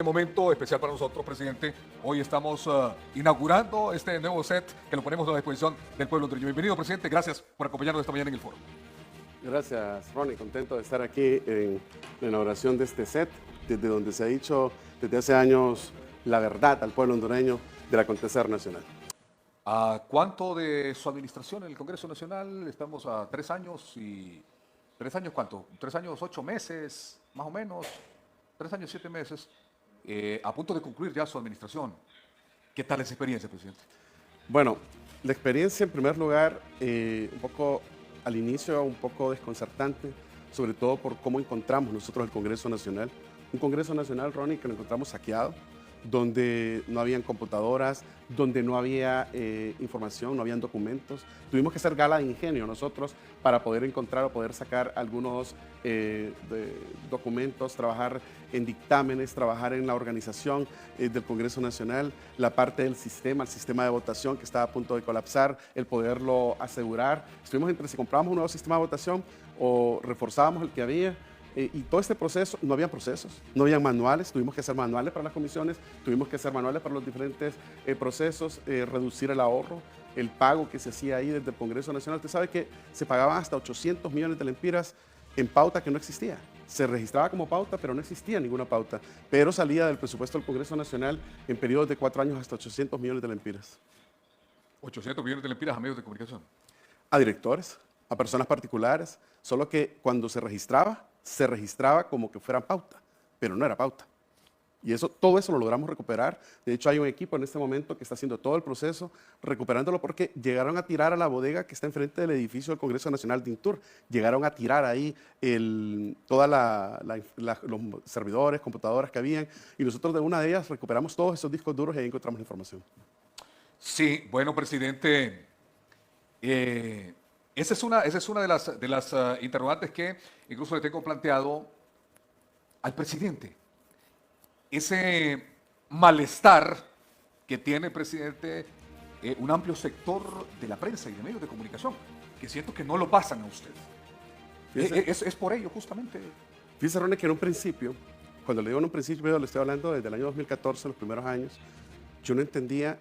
Momento especial para nosotros, presidente. Hoy estamos inaugurando este nuevo set que lo ponemos a la disposición del pueblo hondureño. Bienvenido, presidente. Gracias por acompañarnos esta mañana en el foro. Gracias, Ronnie. Contento de estar aquí en la inauguración de este set, desde donde se ha dicho desde hace años la verdad al pueblo hondureño del acontecer nacional. ¿A cuánto de su administración en el Congreso Nacional? Estamos a 3 años y... ¿3 años cuánto? 3 años, 8 meses, más o menos. 3 años, 7 meses. A punto de concluir ya su administración. ¿Qué tal esa experiencia, presidente? Bueno, la experiencia en primer lugar, un poco al inicio, un poco desconcertante, sobre todo por cómo encontramos nosotros el Congreso Nacional. Un Congreso Nacional, Ronnie, que lo encontramos saqueado, donde no habían computadoras, donde no había información, no habían documentos. Tuvimos que hacer gala de ingenio nosotros para poder encontrar o poder sacar algunos documentos, trabajar en dictámenes, trabajar en la organización del Congreso Nacional, la parte del sistema, el sistema de votación que estaba a punto de colapsar, el poderlo asegurar. Estuvimos entre si comprábamos un nuevo sistema de votación o reforzábamos el que había. Y todo este proceso, no había procesos, no había manuales, tuvimos que hacer manuales para las comisiones, tuvimos que hacer manuales para los diferentes procesos, reducir el ahorro, el pago que se hacía ahí desde el Congreso Nacional. Usted sabe que se pagaban hasta 800 millones de lempiras en pauta que no existía. Se registraba como pauta, pero no existía ninguna pauta. Pero salía del presupuesto del Congreso Nacional en periodos de 4 años hasta 800 millones de lempiras. 800 millones de lempiras a medios de comunicación. A directores, a personas particulares, solo que cuando se registraba como que fuera pauta, pero no era pauta. Y todo eso lo logramos recuperar. De hecho, hay un equipo en este momento que está haciendo todo el proceso, recuperándolo porque llegaron a tirar a la bodega que está enfrente del edificio del Congreso Nacional de Intur. Llegaron a tirar ahí todos los servidores, computadoras que habían, y nosotros de una de ellas recuperamos todos esos discos duros y ahí encontramos la información. Sí, bueno, presidente, esa es una de las interrogantes que incluso le tengo planteado al presidente. Ese malestar que tiene, presidente, un amplio sector de la prensa y de medios de comunicación, que siento que no lo pasan a usted. Es por ello, justamente. Fíjese, Ronnie, que en un principio, cuando le digo en un principio, le estoy hablando desde el año 2014, los primeros años, yo no entendía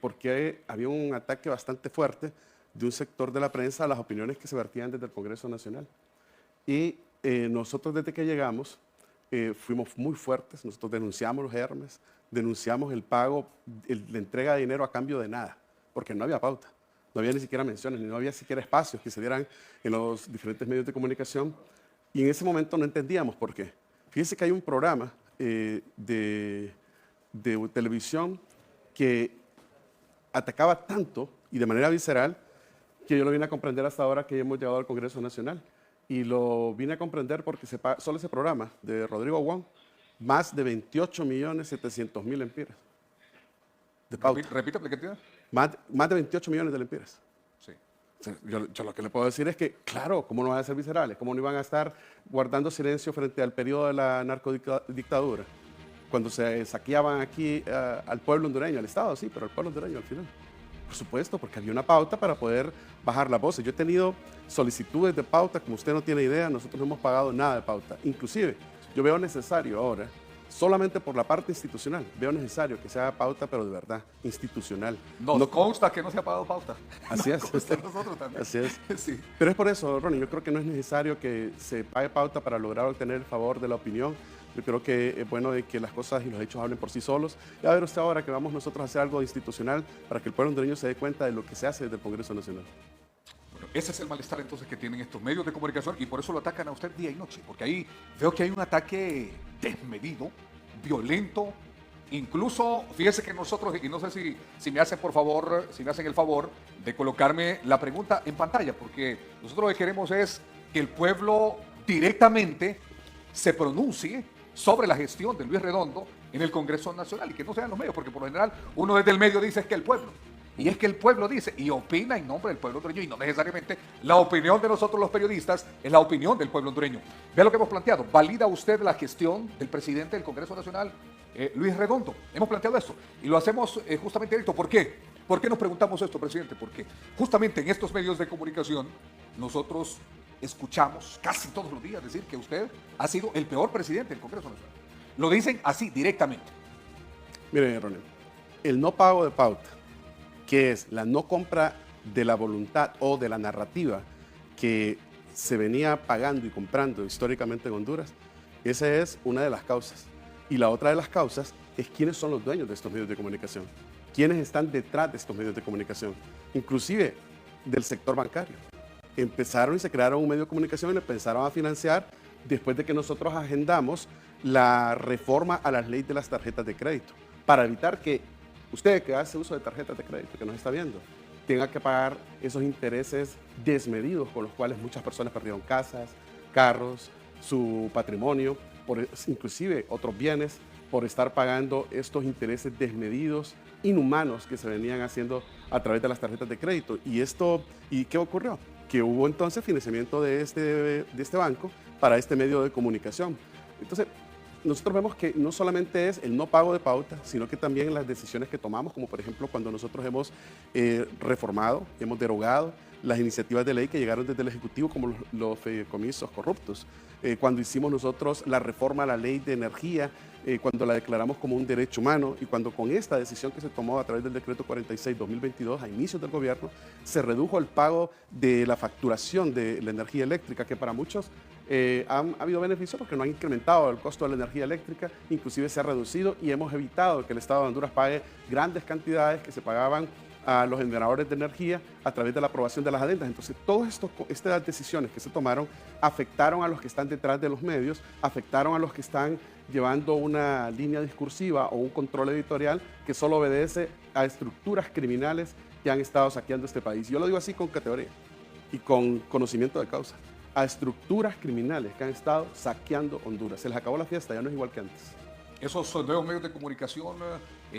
por qué había un ataque bastante fuerte de un sector de la prensa a las opiniones que se vertían desde el Congreso Nacional. Y nosotros desde que llegamos fuimos muy fuertes, nosotros denunciamos los Hermes, denunciamos el pago, la entrega de dinero a cambio de nada, porque no había pauta, no había ni siquiera menciones, no había siquiera espacios que se dieran en los diferentes medios de comunicación, y en ese momento no entendíamos por qué. Fíjense que hay un programa de televisión que atacaba tanto y de manera visceral que yo lo vine a comprender hasta ahora que hemos llegado al Congreso Nacional. Y lo vine a comprender porque solo ese programa de Rodrigo Wong, más de 28.700.000 lempiras de pauta. Repítame, ¿qué tiene? Más de 28 millones de lempiras. Sí. Yo lo que le puedo decir es que, claro, ¿cómo no van a ser viscerales? ¿Cómo no iban a estar guardando silencio frente al periodo de la narcodictadura? Cuando se saqueaban aquí al pueblo hondureño, al Estado, sí, pero al pueblo hondureño al final. Por supuesto, porque había una pauta para poder bajar las voces. Yo he tenido solicitudes de pauta, como usted no tiene idea, nosotros no hemos pagado nada de pauta. Inclusive, yo veo necesario ahora, solamente por la parte institucional, veo necesario que se haga pauta, pero de verdad, institucional. Nos consta que no se ha pagado pauta. Así es. Nosotros también. Así es. Sí. Pero es por eso, Ronnie, yo creo que no es necesario que se pague pauta para lograr obtener el favor de la opinión. Yo creo que es bueno de que las cosas y los hechos hablen por sí solos. Y a ver usted ahora que vamos nosotros a hacer algo institucional para que el pueblo hondureño se dé cuenta de lo que se hace desde el Congreso Nacional. Bueno, ese es el malestar entonces que tienen estos medios de comunicación y por eso lo atacan a usted día y noche, porque ahí veo que hay un ataque desmedido, violento, incluso, fíjese que nosotros, y no sé si me hacen por favor, si me hacen el favor de colocarme la pregunta en pantalla, porque nosotros lo que queremos es que el pueblo directamente se pronuncie sobre la gestión de Luis Redondo en el Congreso Nacional y que no sean los medios, porque por lo general uno desde el medio dice es que el pueblo. Y es que el pueblo dice y opina en nombre del pueblo hondureño y no necesariamente la opinión de nosotros los periodistas es la opinión del pueblo hondureño. Vea lo que hemos planteado. ¿Valida usted la gestión del presidente del Congreso Nacional, Luis Redondo? Hemos planteado esto y lo hacemos justamente directo. ¿Por qué? ¿Por qué nos preguntamos esto, presidente? Porque justamente en estos medios de comunicación nosotros escuchamos casi todos los días decir que usted ha sido el peor presidente del Congreso Nacional. Lo dicen así, directamente. Mire, Ronald, el no pago de pauta, que es la no compra de la voluntad o de la narrativa que se venía pagando y comprando históricamente en Honduras, esa es una de las causas. Y la otra de las causas es quiénes son los dueños de estos medios de comunicación, quiénes están detrás de estos medios de comunicación, inclusive del sector bancario. Empezaron y se crearon un medio de comunicación y lo empezaron a financiar después de que nosotros agendamos la reforma a las leyes de las tarjetas de crédito, para evitar que usted que hace uso de tarjetas de crédito, que nos está viendo, tenga que pagar esos intereses desmedidos con los cuales muchas personas perdieron casas, carros, su patrimonio, inclusive otros bienes, por estar pagando estos intereses desmedidos, inhumanos que se venían haciendo a través de las tarjetas de crédito. ¿Y qué ocurrió? Que hubo entonces financiamiento de este banco para este medio de comunicación. Entonces, nosotros vemos que no solamente es el no pago de pauta, sino que también las decisiones que tomamos, como por ejemplo cuando nosotros hemos reformado, hemos derogado las iniciativas de ley que llegaron desde el Ejecutivo, como los fideicomisos corruptos, cuando hicimos nosotros la reforma a la ley de energía, cuando la declaramos como un derecho humano, y cuando con esta decisión que se tomó a través del decreto 46-2022 a inicios del gobierno, se redujo el pago de la facturación de la energía eléctrica, que para muchos ha habido beneficios porque no han incrementado el costo de la energía eléctrica, inclusive se ha reducido y hemos evitado que el Estado de Honduras pague grandes cantidades que se pagaban a los generadores de energía a través de la aprobación de las adendas. Entonces, todas estas decisiones que se tomaron afectaron a los que están detrás de los medios, afectaron a los que están llevando una línea discursiva o un control editorial que solo obedece a estructuras criminales que han estado saqueando este país. Yo lo digo así con categoría y con conocimiento de causa. A estructuras criminales que han estado saqueando Honduras. Se les acabó la fiesta, ya no es igual que antes. Esos nuevos medios de comunicación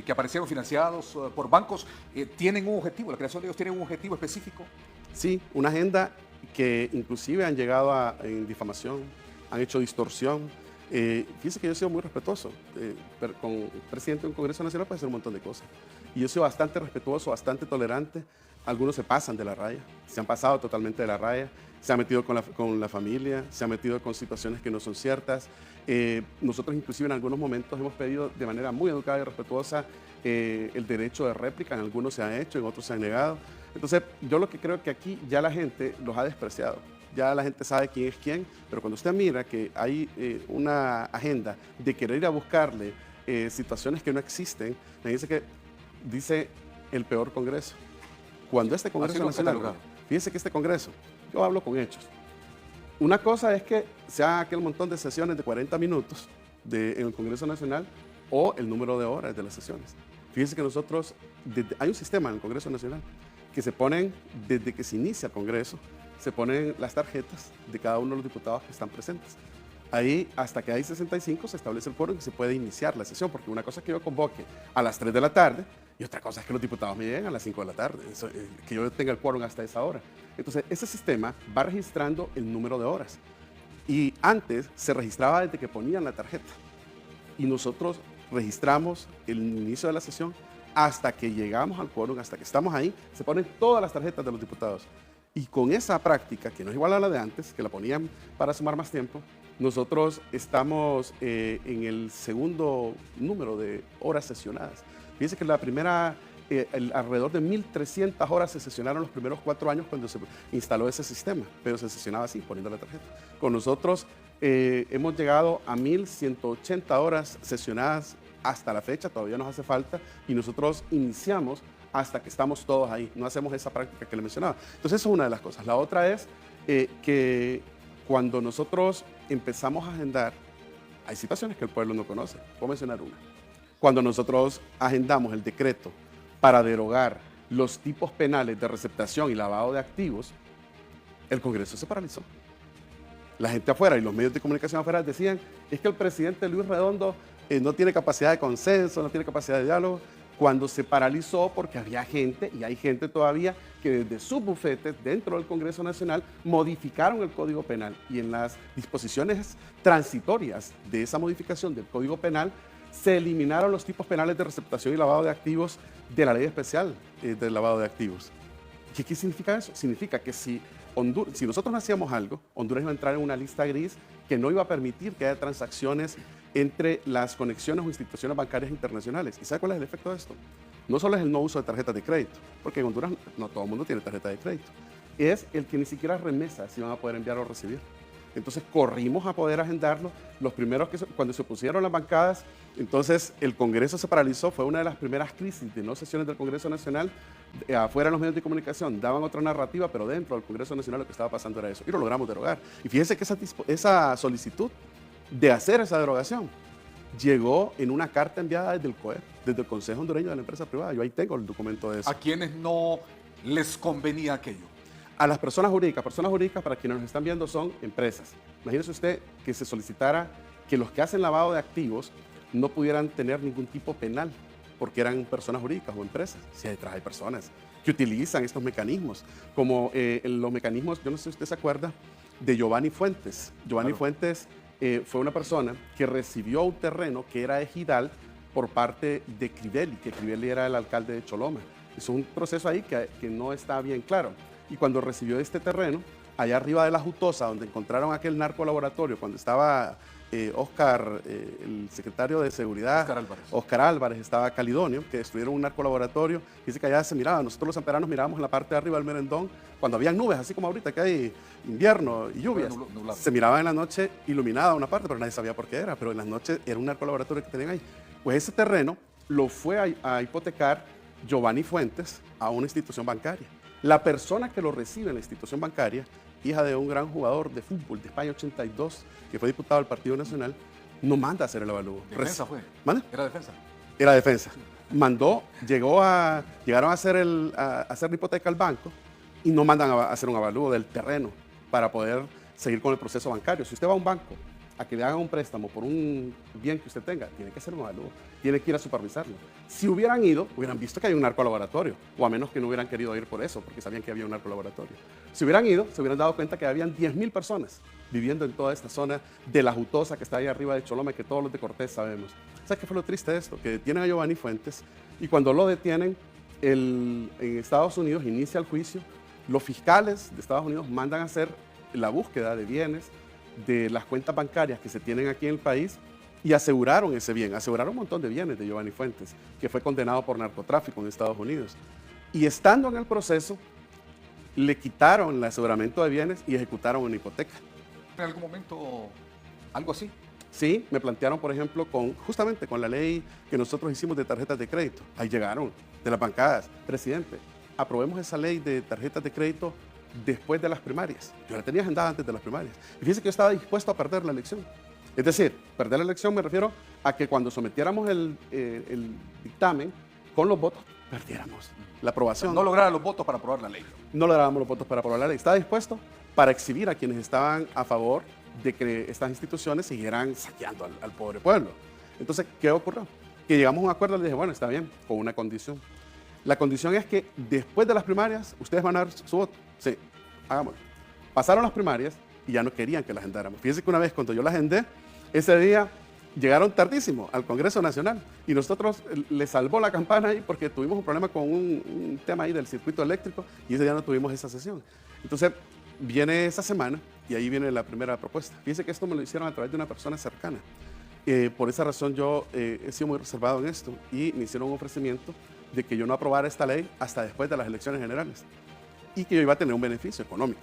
que aparecieron financiados por bancos tienen un objetivo, la creación de ellos tiene un objetivo específico. Sí, una agenda que inclusive han llegado en difamación, han hecho distorsión. Fíjese que yo he sido muy respetuoso. Con el presidente de un Congreso Nacional puede hacer un montón de cosas. Y yo he sido bastante respetuoso, bastante tolerante. Algunos se pasan de la raya, se han pasado totalmente de la raya, se han metido con la familia, se han metido con situaciones que no son ciertas. Nosotros inclusive en algunos momentos hemos pedido de manera muy educada y respetuosa el derecho de réplica, en algunos se ha hecho, en otros se han negado. Entonces yo lo que creo que aquí ya la gente los ha despreciado, ya la gente sabe quién es quién, pero cuando usted mira que hay una agenda de querer ir a buscarle situaciones que no existen, me dice el peor Congreso. Cuando este Congreso Nacional, fíjese que este Congreso, yo hablo con hechos. Una cosa es que se haga aquel montón de sesiones de 40 minutos en el Congreso Nacional o el número de horas de las sesiones. Fíjese que nosotros, hay un sistema en el Congreso Nacional que se ponen, desde que se inicia el Congreso, se ponen las tarjetas de cada uno de los diputados que están presentes. Ahí, hasta que hay 65, se establece el quórum y se puede iniciar la sesión, porque una cosa es que yo convoque a las 3 de la tarde y otra cosa es que los diputados me lleguen a las 5 de la tarde, que yo tenga el quórum hasta esa hora. Entonces, ese sistema va registrando el número de horas. Y antes se registraba desde que ponían la tarjeta. Y nosotros registramos el inicio de la sesión hasta que llegamos al quórum, hasta que estamos ahí, se ponen todas las tarjetas de los diputados. Y con esa práctica, que no es igual a la de antes, que la ponían para sumar más tiempo, nosotros estamos en el segundo número de horas sesionadas. Fíjense que la primera, alrededor de 1.300 horas se sesionaron los primeros 4 años cuando se instaló ese sistema, pero se sesionaba así, poniendo la tarjeta. Con nosotros hemos llegado a 1.180 horas sesionadas hasta la fecha, todavía nos hace falta, y nosotros iniciamos hasta que estamos todos ahí, no hacemos esa práctica que le mencionaba. Entonces, eso es una de las cosas. La otra es que cuando nosotros empezamos a agendar, hay situaciones que el pueblo no conoce. Puedo mencionar una. Cuando nosotros agendamos el decreto para derogar los tipos penales de receptación y lavado de activos, el Congreso se paralizó. La gente afuera y los medios de comunicación afuera decían, es que el presidente Luis Redondo no tiene capacidad de consenso, no tiene capacidad de diálogo, cuando se paralizó porque había gente, y hay gente todavía, que desde sus bufetes dentro del Congreso Nacional modificaron el Código Penal, y en las disposiciones transitorias de esa modificación del Código Penal se eliminaron los tipos penales de receptación y lavado de activos de la ley especial del lavado de activos. ¿Qué significa eso? Significa que si nosotros no hacíamos algo, Honduras iba a entrar en una lista gris que no iba a permitir que haya transacciones entre las conexiones o instituciones bancarias internacionales. ¿Y sabe cuál es el efecto de esto? No solo es el no uso de tarjetas de crédito, porque en Honduras no todo el mundo tiene tarjeta de crédito, es el que ni siquiera remesas si van a poder enviar o recibir. Entonces corrimos a poder agendarlo. Los primeros cuando se pusieron las bancadas, entonces el Congreso se paralizó. Fue una de las primeras crisis de no sesiones del Congreso Nacional. Afuera de los medios de comunicación daban otra narrativa, pero dentro del Congreso Nacional lo que estaba pasando era eso. Y lo logramos derogar. Y fíjense que esa solicitud de hacer esa derogación llegó en una carta enviada desde el COEP, desde el Consejo Hondureño de la Empresa Privada. Yo ahí tengo el documento de eso. ¿A quienes no les convenía aquello? A las personas jurídicas para quienes nos están viendo son empresas. Imagínese usted que se solicitara que los que hacen lavado de activos no pudieran tener ningún tipo penal porque eran personas jurídicas o empresas. Si detrás hay personas que utilizan estos mecanismos, como los mecanismos, yo no sé si usted se acuerda, de Giovanni Fuentes. Giovanni Fuentes fue una persona que recibió un terreno que era ejidal por parte de Crivelli, que Crivelli era el alcalde de Choloma. Es un proceso ahí que no está bien claro. Y cuando recibió este terreno, allá arriba de la Jutosa, donde encontraron aquel narcolaboratorio, cuando estaba Oscar, el secretario de Seguridad, Oscar Álvarez, estaba Calidonio, que destruyeron un narcolaboratorio. Dice que allá se miraba, nosotros los samperanos mirábamos en la parte de arriba del merendón, cuando había nubes, así como ahorita que hay invierno y lluvias. Se miraba en la noche iluminada una parte, pero nadie sabía por qué era, pero en las noches era un narcolaboratorio que tenían ahí. Pues ese terreno lo fue a hipotecar Giovanni Fuentes a una institución bancaria. La persona que lo recibe en la institución bancaria, hija de un gran jugador de fútbol de España 82, que fue diputado del Partido Nacional, no manda a hacer el avalúo. ¿Defensa fue? ¿Mande? ¿Era defensa? Era defensa. Llegaron a hacer la hipoteca al banco y no mandan a hacer un avalúo del terreno para poder seguir con el proceso bancario. Si usted va a un banco a que le hagan un préstamo por un bien que usted tenga, tiene que hacer un avalúo, tiene que ir a supervisarlo. Si hubieran ido, hubieran visto que hay un narcolaboratorio, o a menos que no hubieran querido ir por eso, porque sabían que había un narcolaboratorio. Si hubieran ido, se hubieran dado cuenta que habían 10.000 personas viviendo en toda esta zona de la Jutosa que está ahí arriba de Choloma, que todos los de Cortés sabemos. ¿Sabes qué fue lo triste de esto? Que detienen a Giovanni Fuentes y cuando lo detienen, en Estados Unidos inicia el juicio, los fiscales de Estados Unidos mandan a hacer la búsqueda de bienes de las cuentas bancarias que se tienen aquí en el país y aseguraron ese bien, aseguraron un montón de bienes de Giovanni Fuentes, que fue condenado por narcotráfico en Estados Unidos. Y estando en el proceso, le quitaron el aseguramiento de bienes y ejecutaron una hipoteca. ¿En algún momento algo así? Sí, me plantearon, por ejemplo, justamente con la ley que nosotros hicimos de tarjetas de crédito. Ahí llegaron, de las bancadas. Presidente, aprobemos esa ley de tarjetas de crédito después de las primarias. Yo la tenía agendada antes de las primarias. Y fíjese que yo estaba dispuesto a perder la elección. Es decir, perder la elección me refiero a que cuando sometiéramos el dictamen con los votos, perdiéramos la aprobación. No lograron los votos para aprobar la ley. No lográbamos los votos para aprobar la ley. Estaba dispuesto para exhibir a quienes estaban a favor de que estas instituciones siguieran saqueando al pobre pueblo. Entonces, ¿qué ocurrió? Que llegamos a un acuerdo y le dije, bueno, está bien, con una condición. La condición es que después de las primarias, ustedes van a dar su voto. Sí, hagámoslo. Pasaron las primarias y ya no querían que las agendáramos. Fíjense que una vez cuando yo las agendé, ese día llegaron tardísimo al Congreso Nacional y nosotros le salvó la campana ahí porque tuvimos un problema con un tema ahí del circuito eléctrico y ese día no tuvimos esa sesión. Entonces, viene esa semana y ahí viene la primera propuesta. Fíjense que esto me lo hicieron a través de una persona cercana. Por esa razón yo he sido muy reservado en esto y me hicieron un ofrecimiento de que yo no aprobara esta ley hasta después de las elecciones generales y que yo iba a tener un beneficio económico.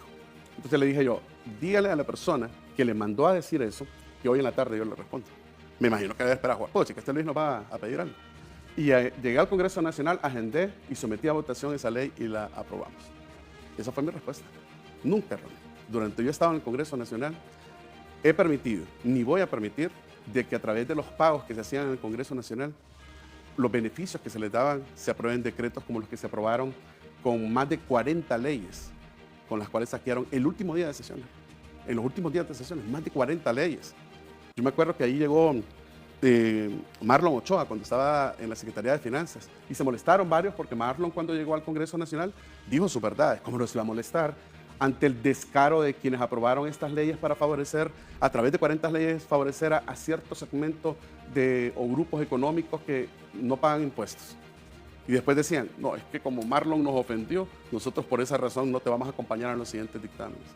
Entonces le dije yo, dígale a la persona que le mandó a decir eso, que hoy en la tarde yo le respondo. Me imagino que debe esperar a jugar. Pues, que este Luis nos va a pedir algo. Y llegué al Congreso Nacional, agendé y sometí a votación esa ley y la aprobamos. Esa fue mi respuesta. Nunca, Ronnie. Durante yo estaba en el Congreso Nacional, he permitido, ni voy a permitir, de que a través de los pagos que se hacían en el Congreso Nacional, los beneficios que se les daban se aprueben decretos como los que se aprobaron con más de 40 leyes, con las cuales saquearon el último día de sesiones. En los últimos días de sesiones, más de 40 leyes. Yo me acuerdo que ahí llegó Marlon Ochoa cuando estaba en la Secretaría de Finanzas y se molestaron varios porque Marlon cuando llegó al Congreso Nacional dijo sus verdades. ¿Cómo nos iba a molestar ante el descaro de quienes aprobaron estas leyes para favorecer, a través de 40 leyes, favorecer a ciertos segmentos o grupos económicos que no pagan impuestos? Y después decían, no, es que como Marlon nos ofendió, nosotros por esa razón no te vamos a acompañar en los siguientes dictámenes.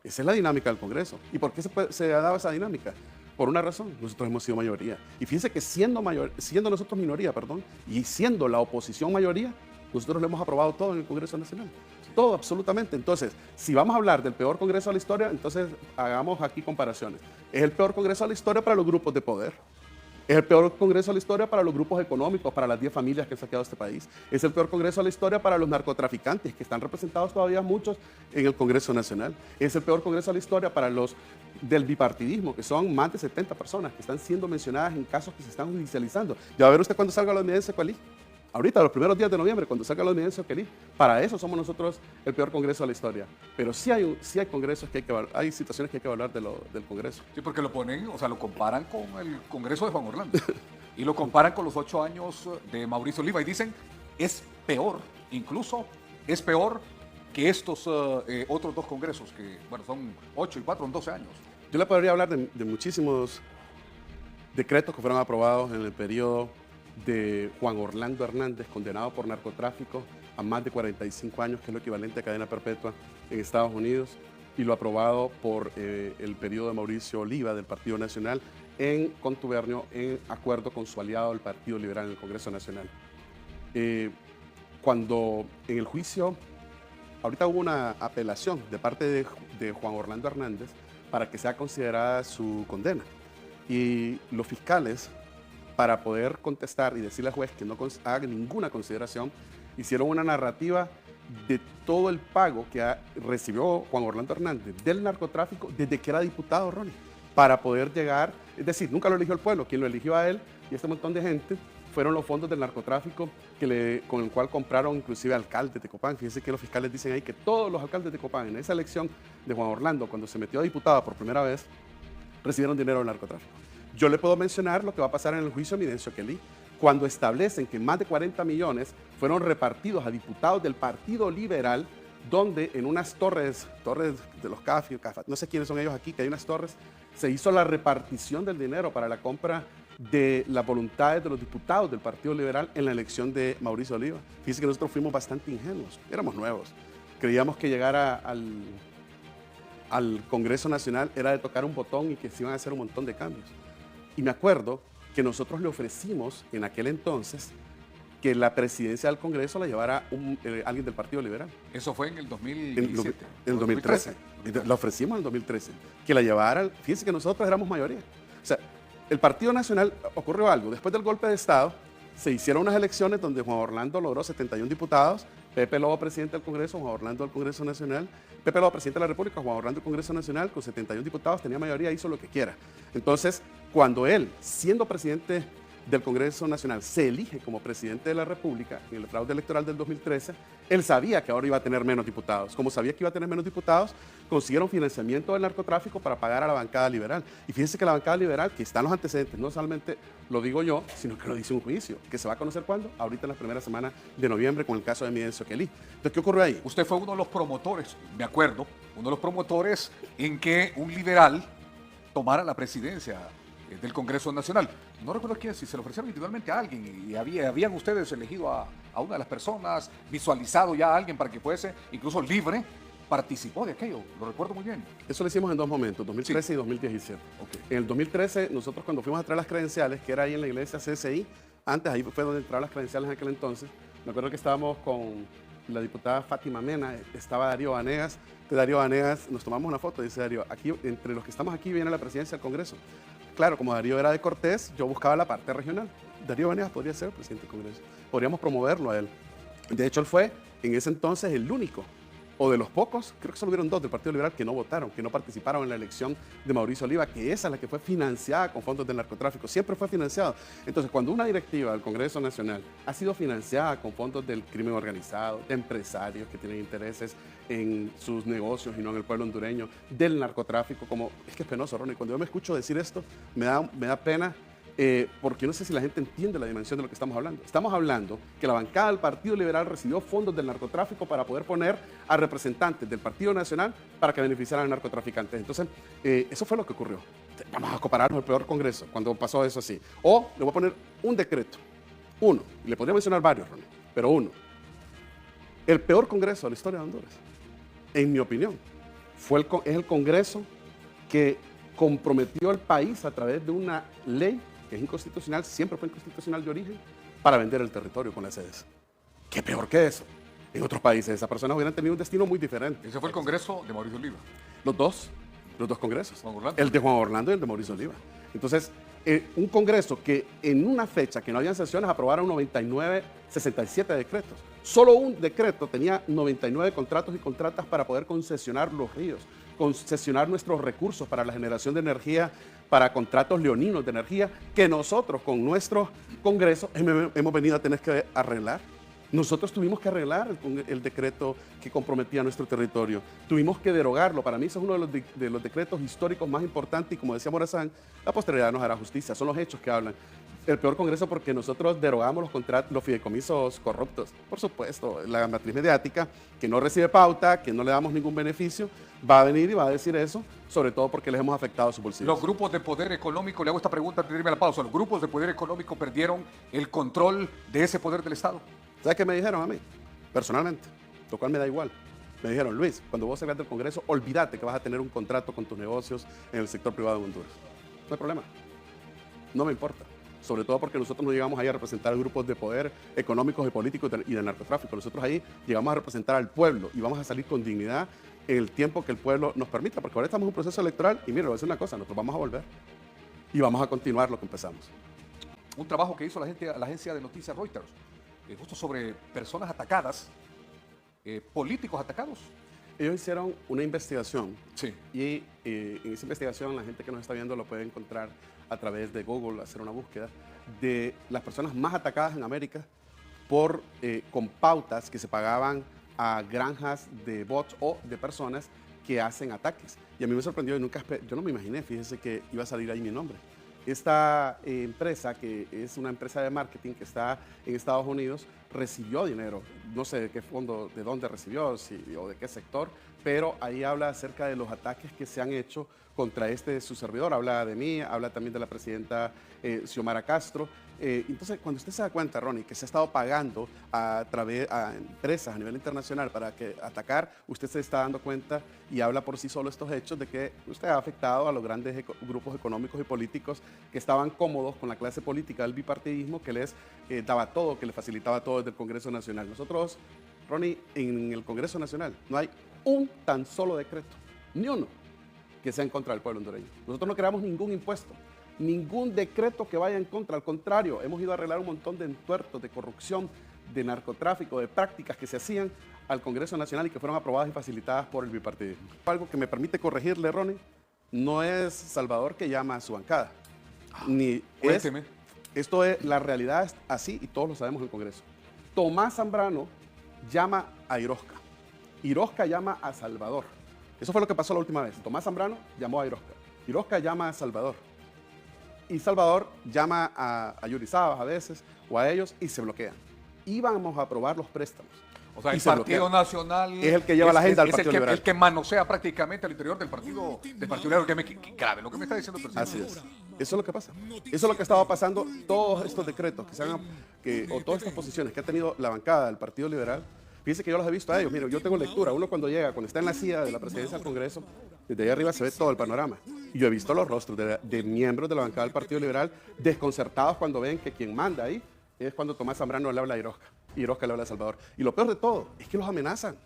Esa es la dinámica del Congreso. ¿Y por qué se ha dado esa dinámica? Por una razón, nosotros hemos sido mayoría. Y fíjense que siendo nosotros minoría, perdón, y siendo la oposición mayoría, nosotros lo hemos aprobado todo en el Congreso Nacional. Todo, absolutamente. Entonces, si vamos a hablar del peor Congreso de la historia, entonces hagamos aquí comparaciones. Es el peor Congreso de la historia para los grupos de poder. Es el peor Congreso de la historia para los grupos económicos, para las 10 familias que han saqueado este país. Es el peor Congreso de la historia para los narcotraficantes, que están representados todavía muchos en el Congreso Nacional. Es el peor Congreso de la historia para los del bipartidismo, que son más de 70 personas que están siendo mencionadas en casos que se están judicializando. Ya va a ver usted cuando salga la audiencia de Coalí. Ahorita, los primeros días de noviembre, cuando salga la audiencia de Coalí. Para eso somos nosotros el peor Congreso de la historia. Pero sí hay congresos que hay situaciones que hay que evaluar del Congreso. Sí, porque lo ponen, o sea, lo comparan con el Congreso de Juan Orlando y lo comparan con los 8 años de Mauricio Oliva y dicen, es peor, incluso es peor que estos otros 2 congresos que, bueno, son 8 y 4, son 12 años. Yo le podría hablar de muchísimos decretos que fueron aprobados en el periodo de Juan Orlando Hernández, condenado por narcotráfico a más de 45 años, que es lo equivalente a cadena perpetua en Estados Unidos, y lo aprobado por el periodo de Mauricio Oliva del Partido Nacional en contubernio, en acuerdo con su aliado, el Partido Liberal, en el Congreso Nacional. Cuando en el juicio, ahorita hubo una apelación de parte de Juan Orlando Hernández para que sea considerada su condena. Y los fiscales, para poder contestar y decirle al juez que no haga ninguna consideración, hicieron una narrativa de todo el pago que recibió Juan Orlando Hernández del narcotráfico desde que era diputado, Ronnie, para poder llegar, es decir, nunca lo eligió el pueblo, quien lo eligió a él y este montón de gente fueron los fondos del narcotráfico con el cual compraron inclusive alcaldes de Copán. Fíjense que los fiscales dicen ahí que todos los alcaldes de Copán en esa elección de Juan Orlando, cuando se metió a diputado por primera vez, recibieron dinero del narcotráfico. Yo le puedo mencionar lo que va a pasar en el juicio de Midencio Kelly, cuando establecen que más de 40 millones fueron repartidos a diputados del Partido Liberal, donde en unas torres de los CAF, no sé quiénes son ellos aquí, que hay unas torres, se hizo la repartición del dinero para la compra de las voluntades de los diputados del Partido Liberal en la elección de Mauricio Oliva. Fíjense que nosotros fuimos bastante ingenuos, éramos nuevos. Creíamos que llegar al Congreso Nacional era de tocar un botón y que se iban a hacer un montón de cambios. Y me acuerdo que nosotros le ofrecimos en aquel entonces que la presidencia del Congreso la llevara alguien del Partido Liberal. Eso fue en el 2017. En el 2013. La ofrecimos en el 2013. Que la llevara, fíjense que nosotros éramos mayoría. O sea, el Partido Nacional, ocurrió algo. Después del golpe de Estado, se hicieron unas elecciones donde Juan Orlando logró 71 diputados, Pepe Lobo presidente del Congreso, Juan Orlando del Congreso Nacional, Pepe Lobo presidente de la República, Juan Orlando del Congreso Nacional, con 71 diputados, tenía mayoría, hizo lo que quiera. Entonces, cuando él, siendo presidente del Congreso Nacional, se elige como presidente de la República en el fraude electoral del 2013, él sabía que ahora iba a tener menos diputados. Como sabía que iba a tener menos diputados, consiguieron financiamiento del narcotráfico para pagar a la bancada liberal. Y fíjense que la bancada liberal, que está en los antecedentes, no solamente lo digo yo, sino que lo dice un juicio, que se va a conocer ¿cuándo? Ahorita en la primera semana de noviembre con el caso de Midencio Kelly. Entonces, ¿qué ocurrió ahí? Usted fue uno de los promotores, me acuerdo, uno de los promotores en que un liberal tomara la presidencia del Congreso Nacional. No recuerdo quién, si se lo ofrecieron individualmente a alguien y habían ustedes elegido a una de las personas, visualizado ya a alguien para que fuese incluso libre, participó de aquello, lo recuerdo muy bien. Eso lo hicimos en 2 momentos, 2013 y 2017. Okay. En el 2013, nosotros cuando fuimos a traer las credenciales, que era ahí en la iglesia CSI, antes ahí fue donde entraron las credenciales en aquel entonces, me acuerdo que estábamos con la diputada Fátima Mena, estaba Darío Vanegas. De Darío Vanegas nos tomamos una foto, dice Darío, aquí entre los que estamos aquí viene la presidencia del Congreso. Claro, como Darío era de Cortés, yo buscaba la parte regional. Darío Vanegas podría ser presidente del Congreso. Podríamos promoverlo a él. De hecho, él fue en ese entonces el único, o de los pocos, creo que solo hubieron 2 del Partido Liberal que no votaron, que no participaron en la elección de Mauricio Oliva, que esa es la que fue financiada con fondos del narcotráfico, siempre fue financiado. Entonces, cuando una directiva del Congreso Nacional ha sido financiada con fondos del crimen organizado, de empresarios que tienen intereses en sus negocios y no en el pueblo hondureño, del narcotráfico, como es que es penoso, Ronnie, cuando yo me escucho decir esto, me da pena. Porque no sé si la gente entiende la dimensión de lo que estamos hablando. Estamos hablando que la bancada del Partido Liberal recibió fondos del narcotráfico para poder poner a representantes del Partido Nacional para que beneficiaran a narcotraficantes. Entonces, eso fue lo que ocurrió. Vamos a compararnos el peor Congreso cuando pasó eso así. O le voy a poner un decreto, uno, y le podría mencionar varios, Ronnie, pero uno. El peor Congreso de la historia de Honduras, en mi opinión, es el Congreso que comprometió al país a través de una ley que es inconstitucional, siempre fue inconstitucional de origen, para vender el territorio con las sedes. ¿Qué peor que eso? En otros países esas personas hubieran tenido un destino muy diferente. Ese fue el Congreso de Mauricio Oliva. Los dos congresos. Juan Orlando. El de Juan Orlando y el de Mauricio Oliva. Entonces, un congreso que en una fecha que no habían sesiones aprobaron 67 decretos. Solo un decreto tenía 99 contratos y contratas para poder concesionar los ríos, concesionar nuestros recursos para la generación de energía, para contratos leoninos de energía, que nosotros con nuestro congreso hemos venido a tener que arreglar. Nosotros tuvimos que arreglar el decreto que comprometía nuestro territorio. Tuvimos que derogarlo. Para mí eso es uno de los decretos históricos más importantes y como decía Morazán, la posteridad nos hará justicia. Son los hechos que hablan. El peor congreso porque nosotros derogamos los contratos, los fideicomisos corruptos. Por supuesto, la matriz mediática que no recibe pauta, que no le damos ningún beneficio, va a venir y va a decir eso, sobre todo porque les hemos afectado su bolsillo. Los grupos de poder económico, le hago esta pregunta antes de irme a la pausa, ¿los grupos de poder económico perdieron el control de ese poder del Estado? ¿Sabes qué me dijeron a mí? Personalmente, lo cual me da igual. Me dijeron, Luis, cuando vos salgas del Congreso, olvídate que vas a tener un contrato con tus negocios en el sector privado de Honduras. No hay problema. No me importa. Sobre todo porque nosotros no llegamos ahí a representar grupos de poder económicos y políticos y de narcotráfico. Nosotros ahí llegamos a representar al pueblo y vamos a salir con dignidad en el tiempo que el pueblo nos permita. Porque ahora estamos en un proceso electoral y mire, le voy a decir una cosa, nosotros vamos a volver y vamos a continuar lo que empezamos. Un trabajo que hizo la agencia de noticias Reuters, justo sobre personas atacadas, políticos atacados. Ellos hicieron una investigación Sí. y en esa investigación la gente que nos está viendo lo puede encontrar a través de Google, hacer una búsqueda de las personas más atacadas en América con pautas que se pagaban a granjas de bots o de personas que hacen ataques. Y a mí me sorprendió y yo no me imaginé, fíjense que iba a salir ahí mi nombre. Esta empresa, que es una empresa de marketing que está en Estados Unidos, recibió dinero. No sé de qué fondo, de dónde recibió o de qué sector, pero ahí habla acerca de los ataques que se han hecho contra su servidor. Habla de mí, habla también de la presidenta Xiomara Castro. Entonces, cuando usted se da cuenta, Ronnie, que se ha estado pagando a empresas a nivel internacional para atacar, usted se está dando cuenta y habla por sí solo estos hechos de que usted ha afectado a los grandes grupos económicos y políticos que estaban cómodos con la clase política del bipartidismo que les daba todo, que les facilitaba todo desde el Congreso Nacional. Nosotros, Ronnie, en el Congreso Nacional no hay un tan solo decreto, ni uno, que sea en contra del pueblo hondureño. Nosotros no creamos ningún impuesto, ningún decreto que vaya en contra. Al contrario, hemos ido a arreglar un montón de entuertos, de corrupción, de narcotráfico, de prácticas que se hacían al Congreso Nacional y que fueron aprobadas y facilitadas por el bipartidismo. Algo que me permite corregirle, Ronnie, no es Salvador que llama a su bancada. Cuénteme. Esto es, la realidad es así y todos lo sabemos en el Congreso. Tomás Zambrano llama a Irosca. Irosca llama a Salvador. Eso fue lo que pasó la última vez. Tomás Zambrano llamó a Irosca. Irosca llama a Salvador. Y Salvador llama a Yuri Sabas a veces o a ellos y se bloquean. Íbamos a aprobar los préstamos. O sea, el Partido Nacional es el que lleva la agenda al Partido Liberal. Es el que manosea prácticamente al interior del Partido Liberal. Que grave, lo que me está diciendo el presidente. Así es. Eso es lo que pasa. Eso es lo que estaba pasando. Todos estos decretos o todas estas posiciones que ha tenido la bancada del Partido Liberal, fíjense que yo los he visto a ellos. Mire, yo tengo lectura. Uno cuando está en la silla de la presidencia del Congreso, desde ahí arriba se ve todo el panorama. Y yo he visto los rostros de miembros de la bancada del Partido Liberal desconcertados cuando ven que quien manda ahí es cuando Tomás Zambrano le habla a Irosca. Y Irosca le habla a Salvador. Y lo peor de todo es que los amenazan.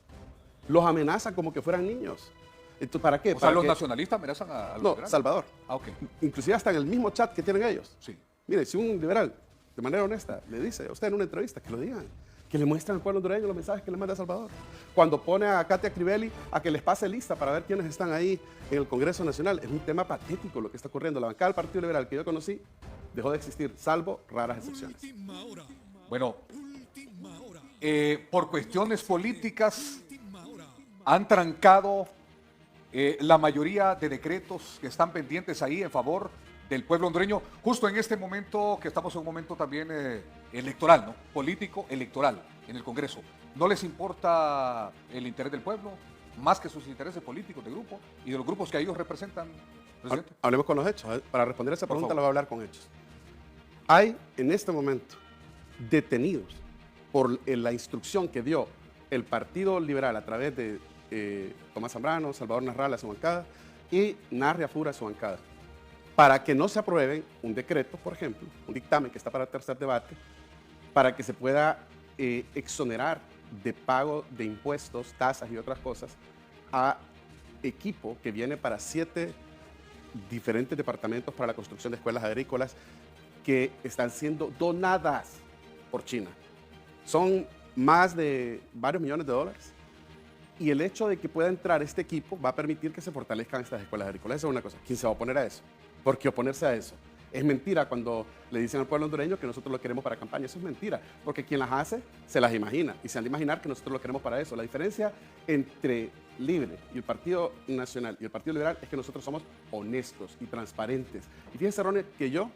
Los amenazan como que fueran niños. Entonces, ¿para qué? O sea, los nacionalistas amenazan a los liberales. Salvador. Ah, ok. Inclusive hasta en el mismo chat que tienen ellos. Sí. Mire, si un liberal, de manera honesta, le dice a usted en una entrevista, que lo digan, que le muestren al pueblo hondureño los mensajes que le manda Salvador. Cuando pone a Katia Crivelli a que les pase lista para ver quiénes están ahí en el Congreso Nacional, es un tema patético lo que está ocurriendo. La bancada del Partido Liberal que yo conocí dejó de existir, salvo raras excepciones. Bueno, por cuestiones políticas han trancado la mayoría de decretos que están pendientes ahí en favor del pueblo hondureño, justo en este momento que estamos en un momento también electoral, ¿no? Político electoral en el Congreso. ¿No les importa el interés del pueblo más que sus intereses políticos de grupo y de los grupos que ellos representan, presidente? Hablemos con los hechos. Para responder a esa pregunta lo voy a hablar con hechos. Hay en este momento detenidos por la instrucción que dio el Partido Liberal a través de Tomás Zambrano, Salvador Narral, a su bancada, y narre a Fura su bancada, para que no se apruebe un decreto, por ejemplo, un dictamen que está para el tercer debate, para que se pueda exonerar de pago de impuestos, tasas y otras cosas a equipo que viene para 7 diferentes departamentos para la construcción de escuelas agrícolas que están siendo donadas por China. Son más de varios millones de dólares. Y el hecho de que pueda entrar este equipo va a permitir que se fortalezcan estas escuelas agrícolas. Esa es una cosa. ¿Quién se va a oponer a eso? ¿Por qué oponerse a eso? Es mentira cuando le dicen al pueblo hondureño que nosotros lo queremos para campaña. Eso es mentira, porque quien las hace se las imagina y se han de imaginar que nosotros lo queremos para eso. La diferencia entre Libre y el Partido Nacional y el Partido Liberal es que nosotros somos honestos y transparentes. Y fíjense, Ronnie, que yo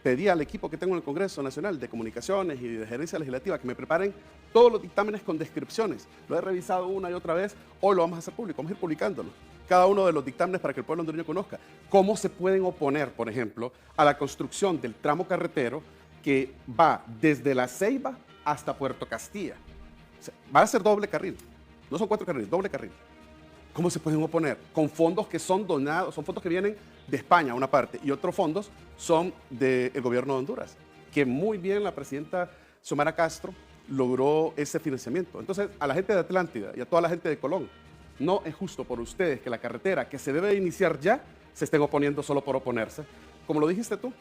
pedí al equipo que tengo en el Congreso Nacional de Comunicaciones y de Gerencia Legislativa que me preparen todos los dictámenes con descripciones. Lo he revisado una y otra vez. Hoy lo vamos a hacer público, vamos a ir publicándolo. Cada uno de los dictámenes para que el pueblo hondureño conozca cómo se pueden oponer, por ejemplo, a la construcción del tramo carretero que va desde La Ceiba hasta Puerto Castilla. O sea, va a ser doble carril, no son 4 carriles, doble carril. ¿Cómo se pueden oponer? Con fondos que son donados, son fondos que vienen de España, una parte, y otros fondos son del gobierno de Honduras, que muy bien la presidenta Xiomara Castro logró ese financiamiento. Entonces, a la gente de Atlántida y a toda la gente de Colón, no es justo por ustedes que la carretera que se debe iniciar ya se estén oponiendo solo por oponerse. Como lo dijiste tú,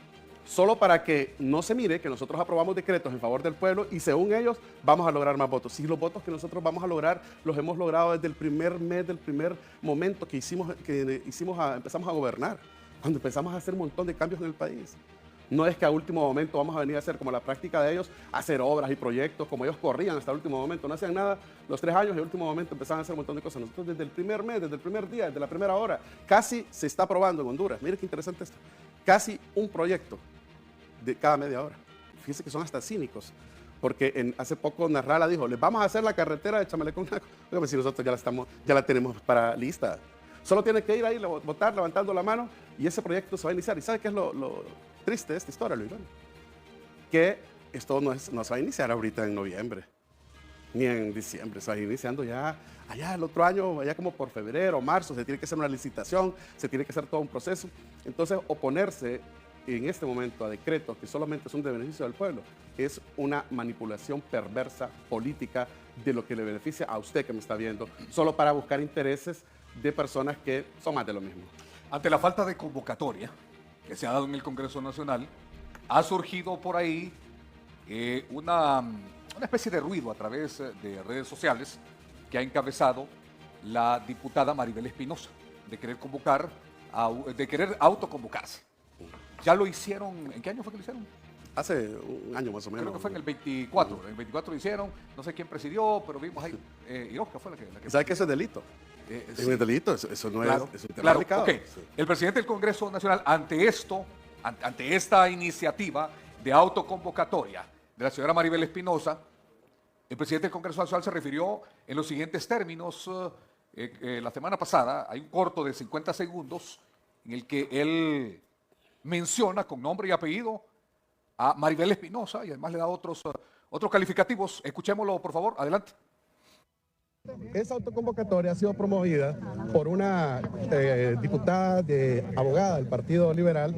solo para que no se mire que nosotros aprobamos decretos en favor del pueblo y según ellos vamos a lograr más votos. Si los votos que nosotros vamos a lograr los hemos logrado desde el primer mes, del primer momento que empezamos a gobernar, cuando empezamos a hacer un montón de cambios en el país. No es que a último momento vamos a venir a hacer como la práctica de ellos, hacer obras y proyectos, como ellos corrían hasta el último momento, no hacían nada los 3 años y al último momento empezaban a hacer un montón de cosas. Nosotros desde el primer mes, desde el primer día, desde la primera hora, casi se está aprobando en Honduras. Mire qué interesante esto. Casi un proyecto de cada media hora. Fíjense que son hasta cínicos, porque hace poco Narrala dijo, les vamos a hacer la carretera de Chamalecón. Oigan, si nosotros ya la tenemos para lista. Solo tiene que ir ahí, votar, levantando la mano y ese proyecto se va a iniciar. ¿Y sabe qué es lo triste de esta historia, lo irónico? Que esto no se va a iniciar ahorita en noviembre, ni en diciembre, se va a ir iniciando ya allá el otro año, allá como por febrero o marzo, se tiene que hacer una licitación, se tiene que hacer todo un proceso. Entonces, oponerse en este momento a decretos que solamente son de beneficio del pueblo es una manipulación perversa política de lo que le beneficia a usted que me está viendo, solo para buscar intereses de personas que son más de lo mismo. Ante la falta de convocatoria que se ha dado en el Congreso Nacional, ha surgido por ahí una especie de ruido a través de redes sociales que ha encabezado la diputada Maribel Espinosa, de querer de querer autoconvocarse. Ya lo hicieron, ¿en qué año fue que lo hicieron? Hace un año más o menos. Creo que fue en el 24. En el 24 lo hicieron, no sé quién presidió, pero vimos ahí, Iroca fue la que ¿Sabe qué eso es delito? Sí. Es un delito, eso no claro, es un tema claro, delicado. okay. Sí. El presidente del Congreso Nacional, ante esta iniciativa de autoconvocatoria de la señora Maribel Espinosa, el presidente del Congreso Nacional se refirió en los siguientes términos. La semana pasada hay un corto de 50 segundos en el que él menciona con nombre y apellido a Maribel Espinosa y además le da otros calificativos. Escuchémoslo, por favor. Adelante. Esa autoconvocatoria ha sido promovida por una diputada abogada del Partido Liberal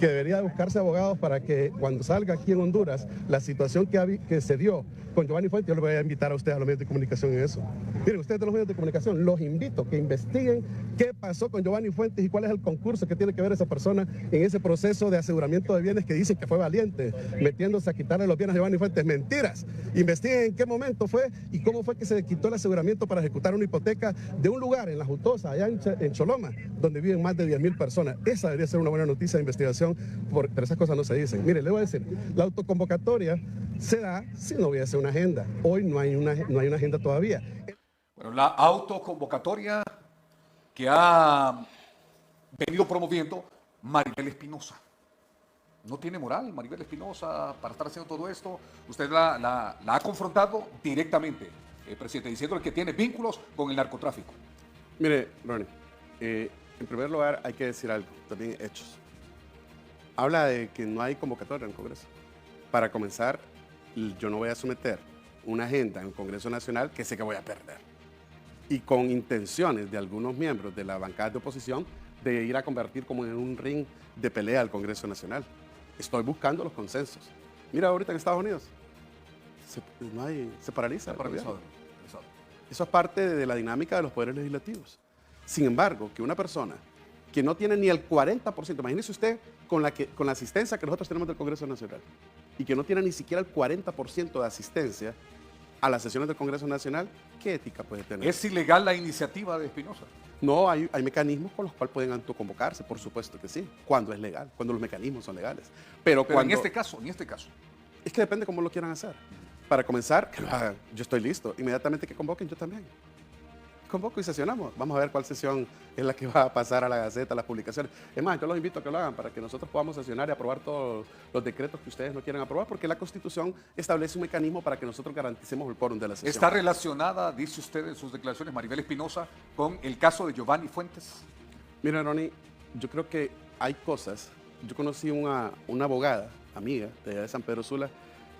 que debería buscarse abogados para que cuando salga aquí en Honduras la situación que se dio con Giovanni Fuentes, yo le voy a invitar a ustedes a los medios de comunicación en eso. Miren, ustedes de los medios de comunicación, los invito a que investiguen qué pasó con Giovanni Fuentes y cuál es el concurso que tiene que ver esa persona en ese proceso de aseguramiento de bienes que dicen que fue valiente, metiéndose a quitarle los bienes a Giovanni Fuentes. Mentiras. Investiguen en qué momento fue y cómo fue que se quitó el aseguramiento para ejecutar una hipoteca de un lugar en La Jutosa, allá en Choloma, donde viven más de 10,000 personas. Esa debería ser una buena noticia de investigación, pero esas cosas no se dicen. Mire, le voy a decir, la autoconvocatoria se da si no hubiese una agenda. Hoy no hay una agenda todavía. Bueno, la autoconvocatoria que ha venido promoviendo Maribel Espinosa. No tiene moral Maribel Espinosa para estar haciendo todo esto. Usted la ha confrontado directamente, presidente, diciéndole que tiene vínculos con el narcotráfico. Mire, Ronnie, en primer lugar hay que decir algo, también hechos. Habla de que no hay convocatoria en el Congreso. Para comenzar, yo no voy a someter una agenda en el Congreso Nacional que sé que voy a perder. y con intenciones de algunos miembros de la bancada de oposición de ir a convertir como en un ring de pelea al Congreso Nacional. Estoy buscando los consensos. Mira, ahorita en Estados Unidos se paraliza. Está paralizado. Eso es parte de la dinámica de los poderes legislativos. Sin embargo, que una persona que no tiene ni el 40%, imagínese usted con la asistencia que nosotros tenemos del Congreso Nacional, y que no tiene ni siquiera el 40% de asistencia a las sesiones del Congreso Nacional, ¿qué ética puede tener? ¿Es ilegal la iniciativa de Espinosa? No, hay mecanismos con los cuales pueden autoconvocarse, por supuesto que sí, cuando es legal, cuando los mecanismos son legales. Pero cuando, en este caso, es que depende cómo lo quieran hacer. Para comenzar, que lo hagan. Yo estoy listo. Inmediatamente que convoquen, yo también. Convoco y sesionamos. Vamos a ver cuál sesión es la que va a pasar a la Gaceta, a las publicaciones. Es más, yo los invito a que lo hagan para que nosotros podamos sesionar y aprobar todos los decretos que ustedes no quieran aprobar, porque la Constitución establece un mecanismo para que nosotros garanticemos el quórum de la sesión. ¿Está relacionada, dice usted en sus declaraciones, Maribel Espinosa, con el caso de Giovanni Fuentes? Mira, Ronnie, yo creo que hay cosas. Yo conocí una abogada, amiga de allá de San Pedro Sula,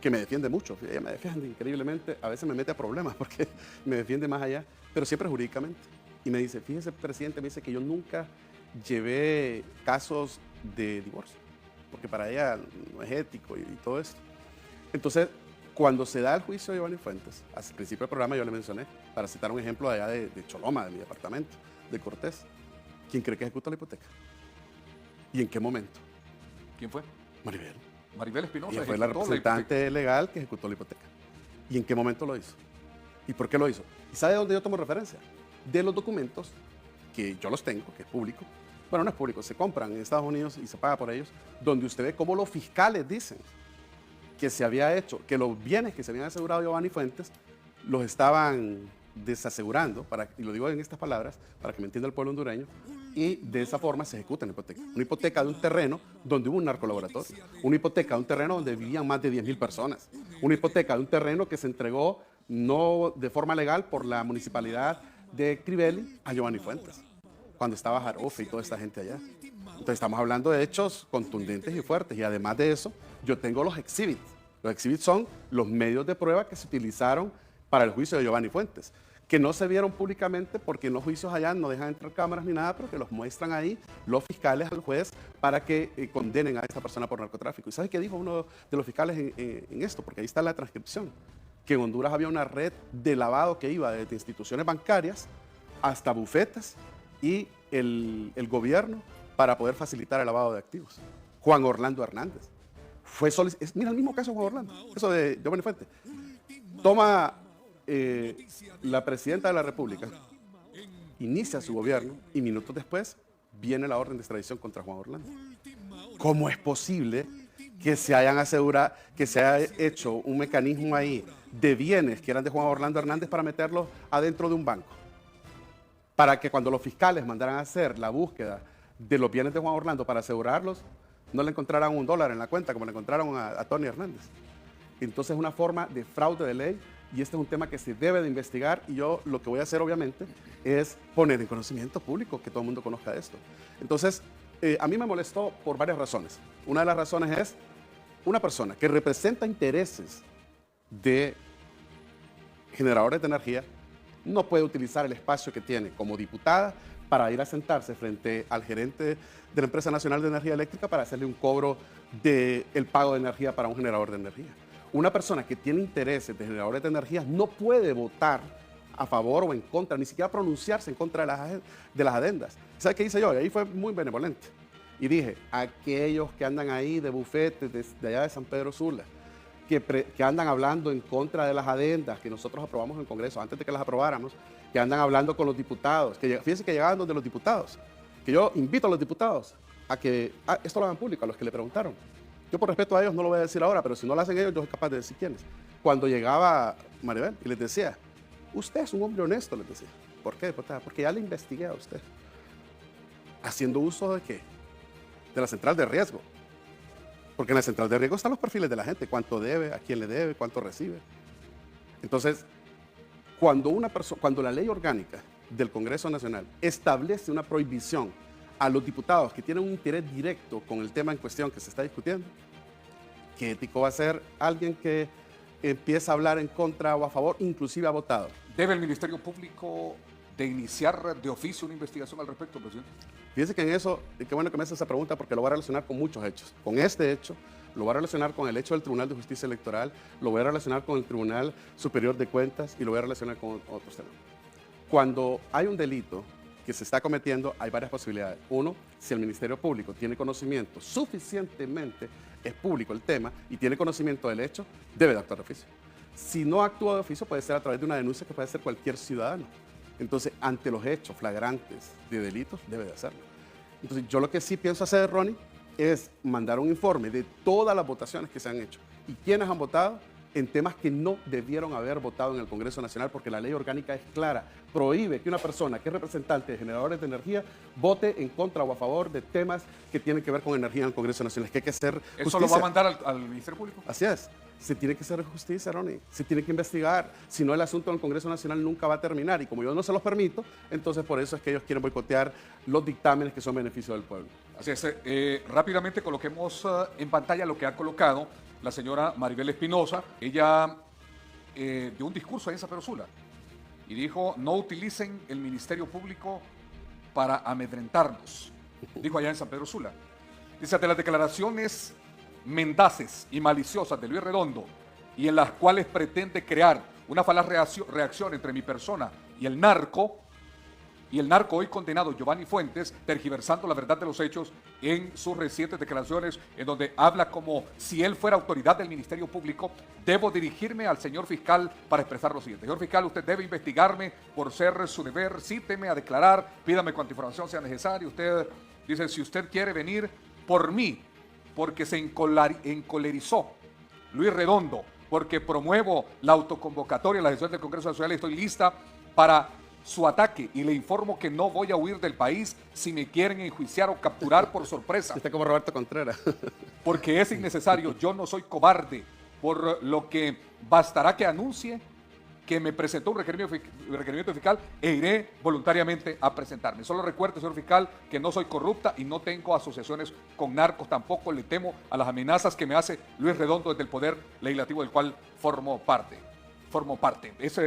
que me defiende mucho. Ella me defiende increíblemente. A veces me mete a problemas porque me defiende más allá, pero siempre jurídicamente. Y me dice, fíjese, presidente, me dice que yo nunca llevé casos de divorcio, porque para ella no es ético y todo esto. Entonces, cuando se da el juicio de Giovanni Fuentes, al principio del programa yo le mencioné, para citar un ejemplo de allá de Choloma, de mi departamento, de Cortés, ¿quién cree que ejecutó la hipoteca? ¿Y en qué momento? ¿Quién fue? Maribel Espinosa. Ella fue la representante legal que ejecutó la hipoteca. ¿Y en qué momento lo hizo? ¿Y por qué lo hizo? ¿Y sabe de dónde yo tomo referencia? De los documentos, que yo los tengo, que es público. Bueno, no es público, se compran en Estados Unidos y se paga por ellos, donde usted ve cómo los fiscales dicen que se había hecho, que los bienes que se habían asegurado Giovanni Fuentes los estaban desasegurando, y lo digo en estas palabras, para que me entienda el pueblo hondureño, y de esa forma se ejecuta una hipoteca. Una hipoteca de un terreno donde hubo un narcolaboratorio, una hipoteca de un terreno donde vivían más de 10,000 personas, una hipoteca de un terreno que se entregó no de forma legal por la municipalidad de Crivelli a Giovanni Fuentes, cuando estaba Jarofe y toda esta gente allá. Entonces estamos hablando de hechos contundentes y fuertes, y además de eso, yo tengo los exhibits. Los exhibits son los medios de prueba que se utilizaron para el juicio de Giovanni Fuentes, que no se vieron públicamente porque en los juicios allá no dejan entrar cámaras ni nada, pero que los muestran ahí los fiscales al juez para que condenen a esta persona por narcotráfico. ¿Y sabe qué dijo uno de los fiscales en esto? Porque ahí está la transcripción, que en Honduras había una red de lavado que iba desde instituciones bancarias hasta bufetes y el gobierno para poder facilitar el lavado de activos. Juan Orlando Hernández. Mira el mismo caso de Juan Orlando, eso de Giovanni Fuentes. Toma la presidenta de la República, inicia su gobierno y minutos después viene la orden de extradición contra Juan Orlando. ¿Cómo es posible que se hayan asegurado, que se haya hecho un mecanismo ahí de bienes que eran de Juan Orlando Hernández para meterlos adentro de un banco? Para que cuando los fiscales mandaran a hacer la búsqueda de los bienes de Juan Orlando para asegurarlos, no le encontraran $1 en la cuenta como le encontraron a Tony Hernández. Entonces es una forma de fraude de ley. Y este es un tema que se debe de investigar, y yo lo que voy a hacer obviamente es poner en conocimiento público que todo el mundo conozca esto. Entonces, a mí me molestó por varias razones. Una de las razones es una persona que representa intereses de generadores de energía no puede utilizar el espacio que tiene como diputada para ir a sentarse frente al gerente de la Empresa Nacional de Energía Eléctrica para hacerle un cobro del pago de energía para un generador de energía. Una persona que tiene intereses de generadores de energía no puede votar a favor o en contra, ni siquiera pronunciarse en contra de las adendas. ¿Sabe qué hice yo? Y ahí fue muy benevolente. Y dije, aquellos que andan ahí de bufetes de allá de San Pedro Sula, que andan hablando en contra de las adendas que nosotros aprobamos en el Congreso, antes de que las aprobáramos, que andan hablando con los diputados, fíjense que llegaban donde los diputados, que yo invito a los diputados a que esto lo hagan público, a los que le preguntaron. Yo por respeto a ellos no lo voy a decir ahora, pero si no lo hacen ellos, yo soy capaz de decir quiénes. Cuando llegaba Maribel y les decía, usted es un hombre honesto, les decía. ¿Por qué, diputada? Porque ya le investigué a usted. ¿Haciendo uso de qué? De la central de riesgo. Porque en la central de riesgo están los perfiles de la gente, cuánto debe, a quién le debe, cuánto recibe. Entonces, cuando la ley orgánica del Congreso Nacional establece una prohibición a los diputados que tienen un interés directo con el tema en cuestión que se está discutiendo, ¿qué ético va a ser alguien que empieza a hablar en contra o a favor, inclusive ha votado? ¿Debe el Ministerio Público de iniciar de oficio una investigación al respecto, presidente? Fíjese que en eso, y qué bueno que me hace esa pregunta porque lo voy a relacionar con muchos hechos. Con este hecho, lo voy a relacionar con el hecho del Tribunal de Justicia Electoral, lo voy a relacionar con el Tribunal Superior de Cuentas y lo voy a relacionar con otros temas. Cuando hay un delito que se está cometiendo, hay varias posibilidades. Uno, si el Ministerio Público tiene conocimiento suficientemente, es público el tema, y tiene conocimiento del hecho, debe de actuar de oficio. Si no actúa de oficio, puede ser a través de una denuncia que puede hacer cualquier ciudadano. Entonces, ante los hechos flagrantes de delitos, debe de hacerlo. Entonces, yo lo que sí pienso hacer, Ronnie, es mandar un informe de todas las votaciones que se han hecho y quiénes han votado en temas que no debieron haber votado en el Congreso Nacional, porque la ley orgánica es clara, prohíbe que una persona que es representante de generadores de energía vote en contra o a favor de temas que tienen que ver con energía en el Congreso Nacional. Es que hay que hacer justicia. ¿Eso lo va a mandar al Ministerio Público? Así es. Se tiene que hacer justicia, Ronnie. Se tiene que investigar. Si no, el asunto en el Congreso Nacional nunca va a terminar. Y como yo no se los permito, entonces por eso es que ellos quieren boicotear los dictámenes que son beneficio del pueblo. Así es. Rápidamente coloquemos en pantalla lo que ha colocado la señora Maribel Espinosa. Ella dio un discurso ahí en San Pedro Sula y dijo: no utilicen el Ministerio Público para amedrentarnos. Dijo allá en San Pedro Sula. Dice: ante las declaraciones mendaces y maliciosas de Luis Redondo, y en las cuales pretende crear una falaz reacción entre mi persona y el narco hoy condenado Giovanni Fuentes, tergiversando la verdad de los hechos en sus recientes declaraciones, en donde habla como si él fuera autoridad del Ministerio Público. Debo dirigirme al señor fiscal para expresar lo siguiente: señor fiscal, usted debe investigarme por ser su deber, cíteme a declarar, pídame cuanta información sea necesaria. Usted dice: si usted quiere venir por mí, porque se encolerizó Luis Redondo, porque promuevo la autoconvocatoria, la gestión del Congreso Nacional, estoy lista para su ataque y le informo que no voy a huir del país si me quieren enjuiciar o capturar por sorpresa. Está como Roberto Contreras. Porque es innecesario, yo no soy cobarde, por lo que bastará que anuncie que me presentó un requerimiento fiscal e iré voluntariamente a presentarme. Solo recuerde, señor fiscal, que no soy corrupta y no tengo asociaciones con narcos. Tampoco le temo a las amenazas que me hace Luis Redondo desde el Poder Legislativo del cual formo parte. Es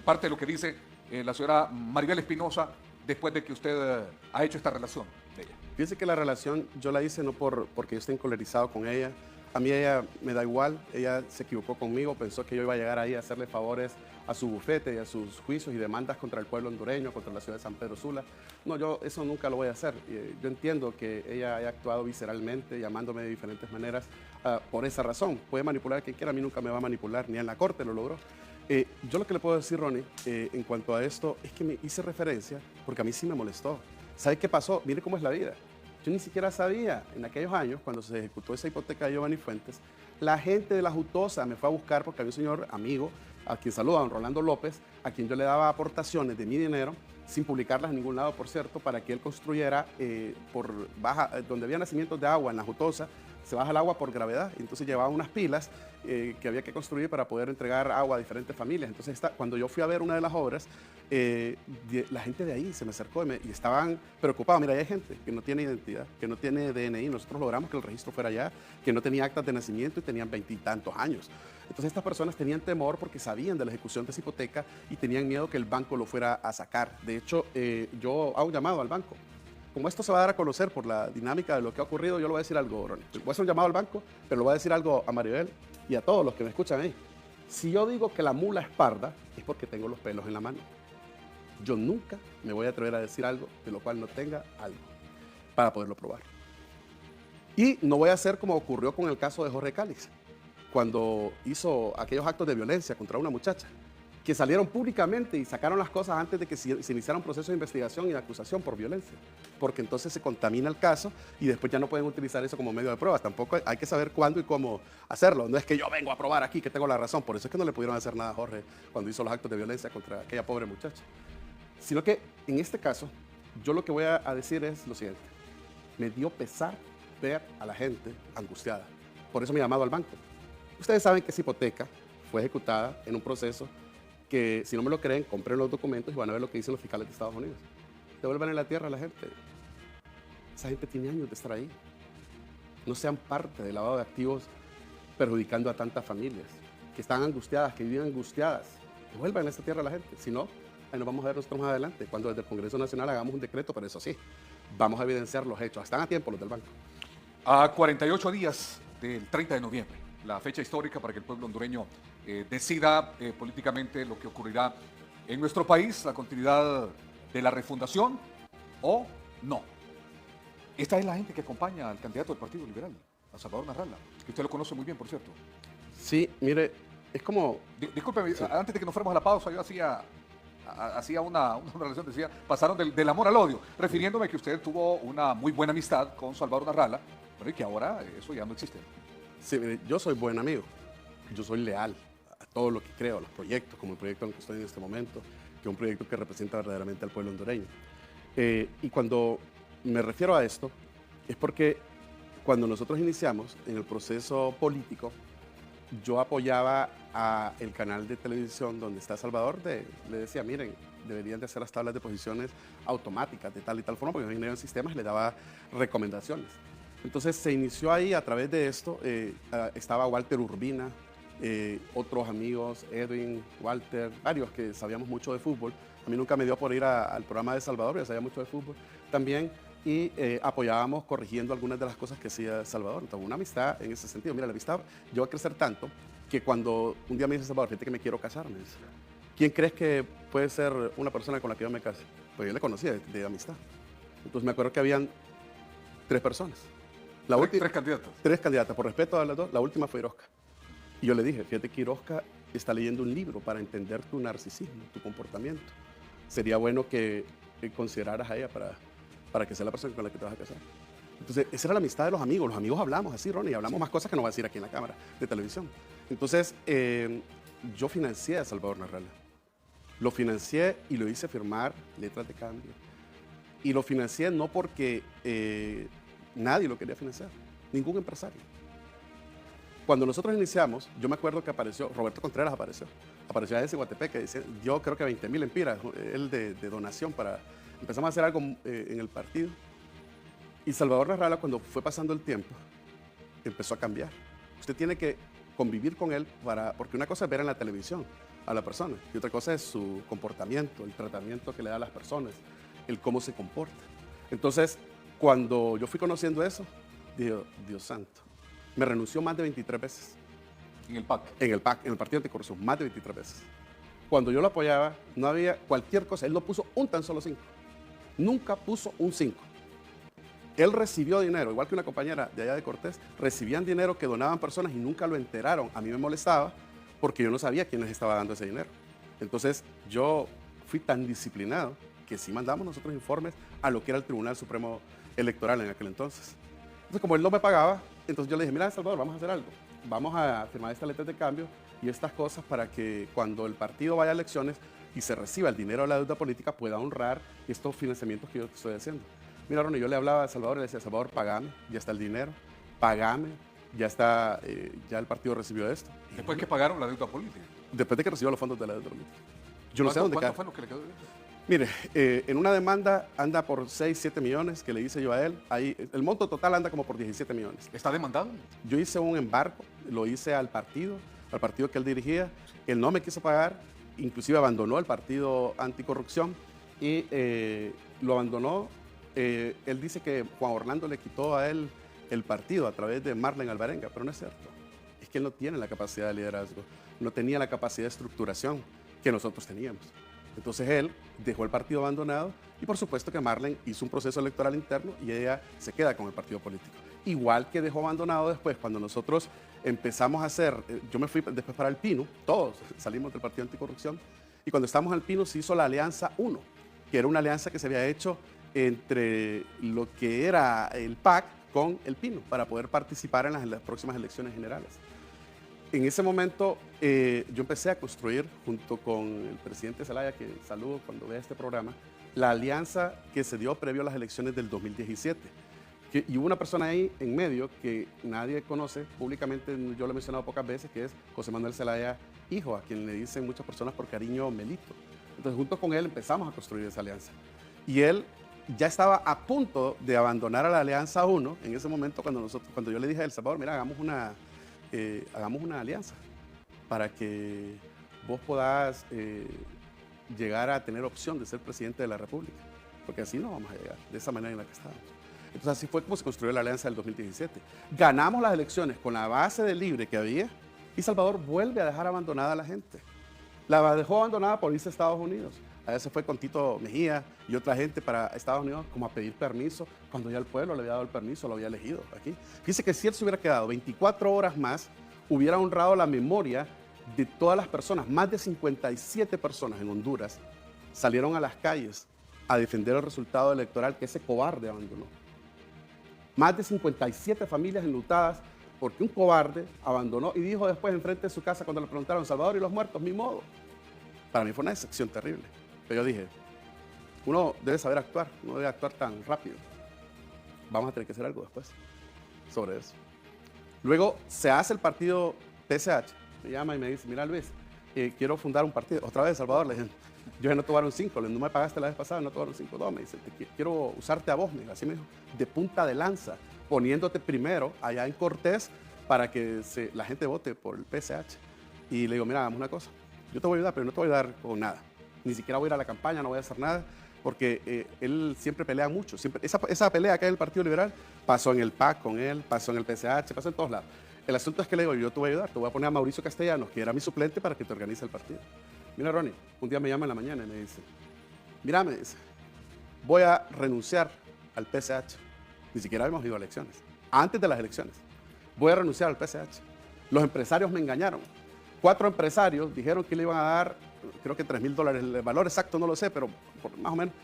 parte de lo que dice la señora Maribel Espinosa después de que usted ha hecho esta relación de ella. Fíjese que la relación yo la hice no porque yo esté encolerizado con ella. A mí ella me da igual, ella se equivocó conmigo, pensó que yo iba a llegar ahí a hacerle favores a su bufete y a sus juicios y demandas contra el pueblo hondureño, contra la ciudad de San Pedro Sula. No, yo eso nunca lo voy a hacer. Yo entiendo que ella haya actuado visceralmente, llamándome de diferentes maneras por esa razón. Puede manipular a quien quiera, a mí nunca me va a manipular, ni en la corte lo logró. Yo lo que le puedo decir, Ronnie, en cuanto a esto, es que me hice referencia porque a mí sí me molestó. ¿Sabe qué pasó? Mire cómo es la vida. Yo ni siquiera sabía, en aquellos años, cuando se ejecutó esa hipoteca de Giovanni Fuentes, la gente de la Jutosa me fue a buscar porque había un señor amigo, a quien saluda, don Rolando López, a quien yo le daba aportaciones de mi dinero, sin publicarlas en ningún lado, por cierto, para que él construyera donde había nacimientos de agua en la Jutosa, se baja el agua por gravedad, entonces llevaba unas pilas que había que construir para poder entregar agua a diferentes familias. Entonces, cuando yo fui a ver una de las obras, la gente de ahí se me acercó y estaban preocupados. Mira, hay gente que no tiene identidad, que no tiene DNI. Nosotros logramos que el registro fuera allá, que no tenía actas de nacimiento y tenían 20 y tantos años. Entonces, estas personas tenían temor porque sabían de la ejecución de esa hipoteca y tenían miedo que el banco lo fuera a sacar. De hecho, yo hago un llamado al banco. Como esto se va a dar a conocer por la dinámica de lo que ha ocurrido, yo le voy a decir algo, Ronnie. Voy a hacer un llamado al banco, pero le voy a decir algo a Maribel y a todos los que me escuchan ahí. Si yo digo que la mula es parda, es porque tengo los pelos en la mano. Yo nunca me voy a atrever a decir algo de lo cual no tenga algo para poderlo probar. Y no voy a hacer como ocurrió con el caso de Jorge Cálix, cuando hizo aquellos actos de violencia contra una muchacha, que salieron públicamente y sacaron las cosas antes de que se iniciara un proceso de investigación y de acusación por violencia, porque entonces se contamina el caso y después ya no pueden utilizar eso como medio de prueba. Tampoco hay que saber cuándo y cómo hacerlo. No es que yo vengo a probar aquí que tengo la razón, por eso es que no le pudieron hacer nada a Jorge cuando hizo los actos de violencia contra aquella pobre muchacha. Sino que en este caso, yo lo que voy a decir es lo siguiente: me dio pesar ver a la gente angustiada. Por eso me he llamado al banco. Ustedes saben que esa hipoteca fue ejecutada en un proceso que, si no me lo creen, compren los documentos y van a ver lo que dicen los fiscales de Estados Unidos. Devuelvan en la tierra a la gente. Esa gente tiene años de estar ahí. No sean parte del lavado de activos perjudicando a tantas familias que están angustiadas, que viven angustiadas. Devuelvan en esta tierra a la gente. Si no, ahí nos vamos a ver nosotros más adelante, cuando desde el Congreso Nacional hagamos un decreto, pero eso sí, vamos a evidenciar los hechos. Están a tiempo los del banco. A 48 días del 30 de noviembre, la fecha histórica para que el pueblo hondureño decida políticamente lo que ocurrirá en nuestro país, la continuidad de la refundación o no. Esta es la gente que acompaña al candidato del Partido Liberal, a Salvador Narrala, que usted lo conoce muy bien, por cierto. Sí, mire, es como... Discúlpeme, Sí. antes de que nos fuéramos a la pausa, yo hacía una relación, decía, pasaron del amor al odio, refiriéndome que usted tuvo una muy buena amistad con Salvador Narrala, pero y que ahora eso ya no existe. Sí, mire, yo soy buen amigo, yo soy leal a todo lo que creo, a los proyectos, como el proyecto en el que estoy en este momento, que es un proyecto que representa verdaderamente al pueblo hondureño. Y cuando me refiero a esto, es porque cuando nosotros iniciamos en el proceso político, yo apoyaba a el canal de televisión donde está Salvador, le decía, miren, deberían de hacer las tablas de posiciones automáticas de tal y tal forma, porque yo ingeniería en sistemas y le daba recomendaciones. Entonces se inició ahí a través de esto, estaba Walter Urbina, otros amigos, Edwin, Walter, varios que sabíamos mucho de fútbol. A mí nunca me dio por ir al programa de Salvador, yo sabía mucho de fútbol también, y apoyábamos corrigiendo algunas de las cosas que hacía Salvador. Entonces, una amistad en ese sentido. Mira, la amistad llegó a crecer tanto que cuando un día me dice Salvador, fíjate que me quiero casar, me dice, ¿quién crees que puede ser una persona con la que yo me case? Pues yo le conocía de amistad. Entonces me acuerdo que habían 3 personas. Tres candidatos. 3 candidatas, por respeto a las 2, la última fue Irosca. Y yo le dije, fíjate que Irosca está leyendo un libro para entender tu narcisismo, tu comportamiento. Sería bueno que consideraras a ella para que sea la persona con la que te vas a casar. Entonces, esa era la amistad de los amigos hablamos así, Ronnie, y hablamos más cosas que no voy a decir aquí en la cámara de televisión. Entonces, yo financié a Salvador Narrala. Lo financié y lo hice firmar letras de cambio. Y lo financié no porque nadie lo quería financiar, ningún empresario. Cuando nosotros iniciamos, yo me acuerdo que apareció, Roberto Contreras apareció a ese Guatepec que decía, yo creo que 20,000 empiras, él de donación para... Empezamos a hacer algo en el partido. Y Salvador Narrala, cuando fue pasando el tiempo, empezó a cambiar. Usted tiene que convivir con él porque una cosa es ver en la televisión a la persona y otra cosa es su comportamiento, el tratamiento que le da a las personas, el cómo se comporta. Entonces, cuando yo fui conociendo eso, dije, Dios santo, me renunció más de 23 veces. En el PAC. En el PAC, en el Partido Anticorrupción, más de 23 veces. Cuando yo lo apoyaba, no había cualquier cosa, él no puso un tan solo 5. Nunca puso un 5. Él recibió dinero, igual que una compañera de allá de Cortés, recibían dinero que donaban personas y nunca lo enteraron. A mí me molestaba porque yo no sabía quién les estaba dando ese dinero. Entonces yo fui tan disciplinado que sí mandamos nosotros informes a lo que era el Tribunal Supremo Electoral en aquel entonces. Entonces como él no me pagaba, entonces yo le dije, mira Salvador, vamos a hacer algo. Vamos a firmar estas letras de cambio y estas cosas para que cuando el partido vaya a elecciones y se reciba el dinero de la deuda política pueda honrar estos financiamientos que yo te estoy haciendo. Mira, Ronnie, yo le hablaba a Salvador y le decía, Salvador, pagame, ya está el dinero, pagame, ya está, ya el partido recibió esto. Después que pagaron la deuda política. Después de que recibió los fondos de la deuda política. Yo no sé dónde ¿Cuánto queda. fue lo que le quedó de deuda? Mire, en una demanda anda por 6, 7 millones que le hice yo a él. Ahí, el monto total anda como por 17 millones. ¿Está demandado? Yo hice un embargo, lo hice al partido que él dirigía. Él no me quiso pagar, inclusive abandonó el partido anticorrupción y lo abandonó. Él dice que Juan Orlando le quitó a él el partido a través de Marlene Alvarenga, pero no es cierto. Es que él no tiene la capacidad de liderazgo, no tenía la capacidad de estructuración que nosotros teníamos. Entonces él dejó el partido abandonado y por supuesto que Marlene hizo un proceso electoral interno y ella se queda con el partido político. Igual que dejó abandonado después cuando nosotros empezamos a hacer, yo me fui después para el Pino, todos salimos del partido anticorrupción y cuando estábamos en el Pino se hizo la Alianza 1, que era una alianza que se había hecho entre lo que era el PAC con el Pino para poder participar en las próximas elecciones generales. En ese momento yo empecé a construir, junto con el presidente Zelaya, que saludo cuando vea este programa, la alianza que se dio previo a las elecciones del 2017. Y hubo una persona ahí en medio que nadie conoce públicamente, yo lo he mencionado pocas veces, que es José Manuel Zelaya, hijo, a quien le dicen muchas personas por cariño Melito. Entonces, junto con él empezamos a construir esa alianza. Y él ya estaba a punto de abandonar a la Alianza 1 en ese momento cuando yo le dije a El Salvador, mira, hagamos una alianza para que vos podás llegara a tener opción de ser presidente de la República, porque así no vamos a llegar, de esa manera en la que estábamos. Entonces así fue como se construyó la alianza del 2017. Ganamos las elecciones con la base de libre que había y Salvador vuelve a dejar abandonada a la gente. La dejó abandonada por irse a Estados Unidos. Allá se fue con Tito Mejía y otra gente para Estados Unidos como a pedir permiso, cuando ya el pueblo le había dado el permiso, lo había elegido aquí. Fíjese que si él se hubiera quedado 24 horas más, hubiera honrado la memoria de todas las personas. Más de 57 personas en Honduras salieron a las calles a defender el resultado electoral que ese cobarde abandonó. Más de 57 familias enlutadas porque un cobarde abandonó y dijo después enfrente de su casa cuando le preguntaron, Salvador, ¿y los muertos? Mi modo. Para mí fue una decepción terrible. Pero yo dije, uno debe saber actuar, no debe actuar tan rápido. Vamos a tener que hacer algo después sobre eso. Luego se hace el partido PSH, me llama y me dice, mira Luis, quiero fundar un partido. Otra vez, Salvador, le dije, yo ya no te voy a dar un 5, no me pagaste la vez pasada, no te voy a dar un 5. No, me dice, quiero usarte a vos, me dijo, así me dijo, de punta de lanza, poniéndote primero allá en Cortés para que la gente vote por el PSH. Y le digo, mira, hagamos una cosa, yo te voy a ayudar, pero no te voy a ayudar con nada. Ni siquiera voy a ir a la campaña, no voy a hacer nada, porque él siempre pelea mucho. Siempre, esa pelea que hay en el Partido Liberal pasó en el PAC con él, pasó en el PSH, pasó en todos lados. El asunto es que le digo, yo te voy a ayudar, te voy a poner a Mauricio Castellanos, que era mi suplente, para que te organice el partido. Mira, Ronnie, un día me llama en la mañana y me dice, mira, me dice, voy a renunciar al PSH. Ni siquiera habíamos ido a elecciones. Antes de las elecciones, voy a renunciar al PSH. Los empresarios me engañaron. 4 empresarios dijeron que le iban a dar, creo que $3,000, el valor exacto no lo sé, pero más o menos,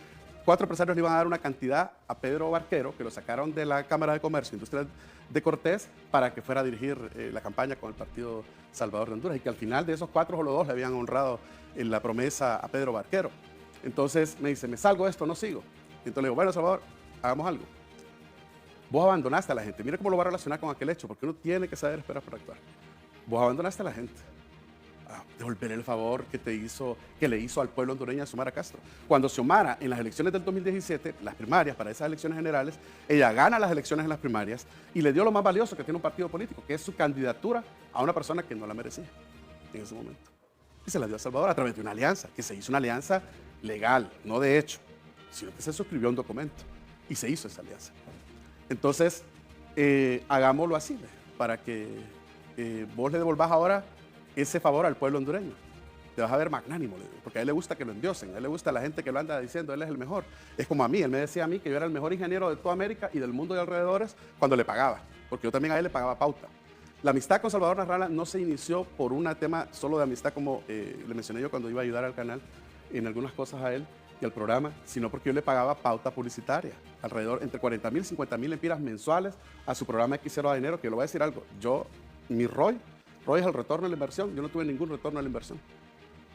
4 empresarios le iban a dar una cantidad a Pedro Barquero, que lo sacaron de la Cámara de Comercio e Industria de Cortés, para que fuera a dirigir la campaña con el Partido Salvador de Honduras, y que al final de esos 4 solo 2 le habían honrado en la promesa a Pedro Barquero. Entonces me dice, ¿me salgo de esto o no sigo? Y entonces le digo, bueno, Salvador, hagamos algo. Vos abandonaste a la gente. Mira cómo lo va a relacionar con aquel hecho, porque uno tiene que saber esperar para actuar. Vos abandonaste a la gente. Devolver el favor que le hizo al pueblo hondureño a Xiomara Castro. Cuando Xiomara, en las elecciones del 2017, las primarias, para esas elecciones generales, ella gana las elecciones en las primarias y le dio lo más valioso que tiene un partido político, que es su candidatura a una persona que no la merecía en ese momento. Y se la dio a Salvador a través de una alianza, que se hizo una alianza legal, no de hecho, sino que se suscribió a un documento y se hizo esa alianza. Entonces, hagámoslo así, para que vos le devolvás ahora ese favor al pueblo hondureño. Te vas a ver magnánimo, porque a él le gusta que lo endiosen, a él le gusta la gente que lo anda diciendo, él es el mejor. Es como a mí, él me decía a mí que yo era el mejor ingeniero de toda América y del mundo de alrededores cuando le pagaba, porque yo también a él le pagaba pauta. La amistad con Salvador Narrala no se inició por un tema solo de amistad, como le mencioné yo cuando iba a ayudar al canal en algunas cosas a él y al programa, sino porque yo le pagaba pauta publicitaria, alrededor entre 40,000 y 50,000 lempiras mensuales a su programa X0 de enero, que yo le voy a decir algo, mi ROI es el retorno de la inversión, yo no tuve ningún retorno de la inversión.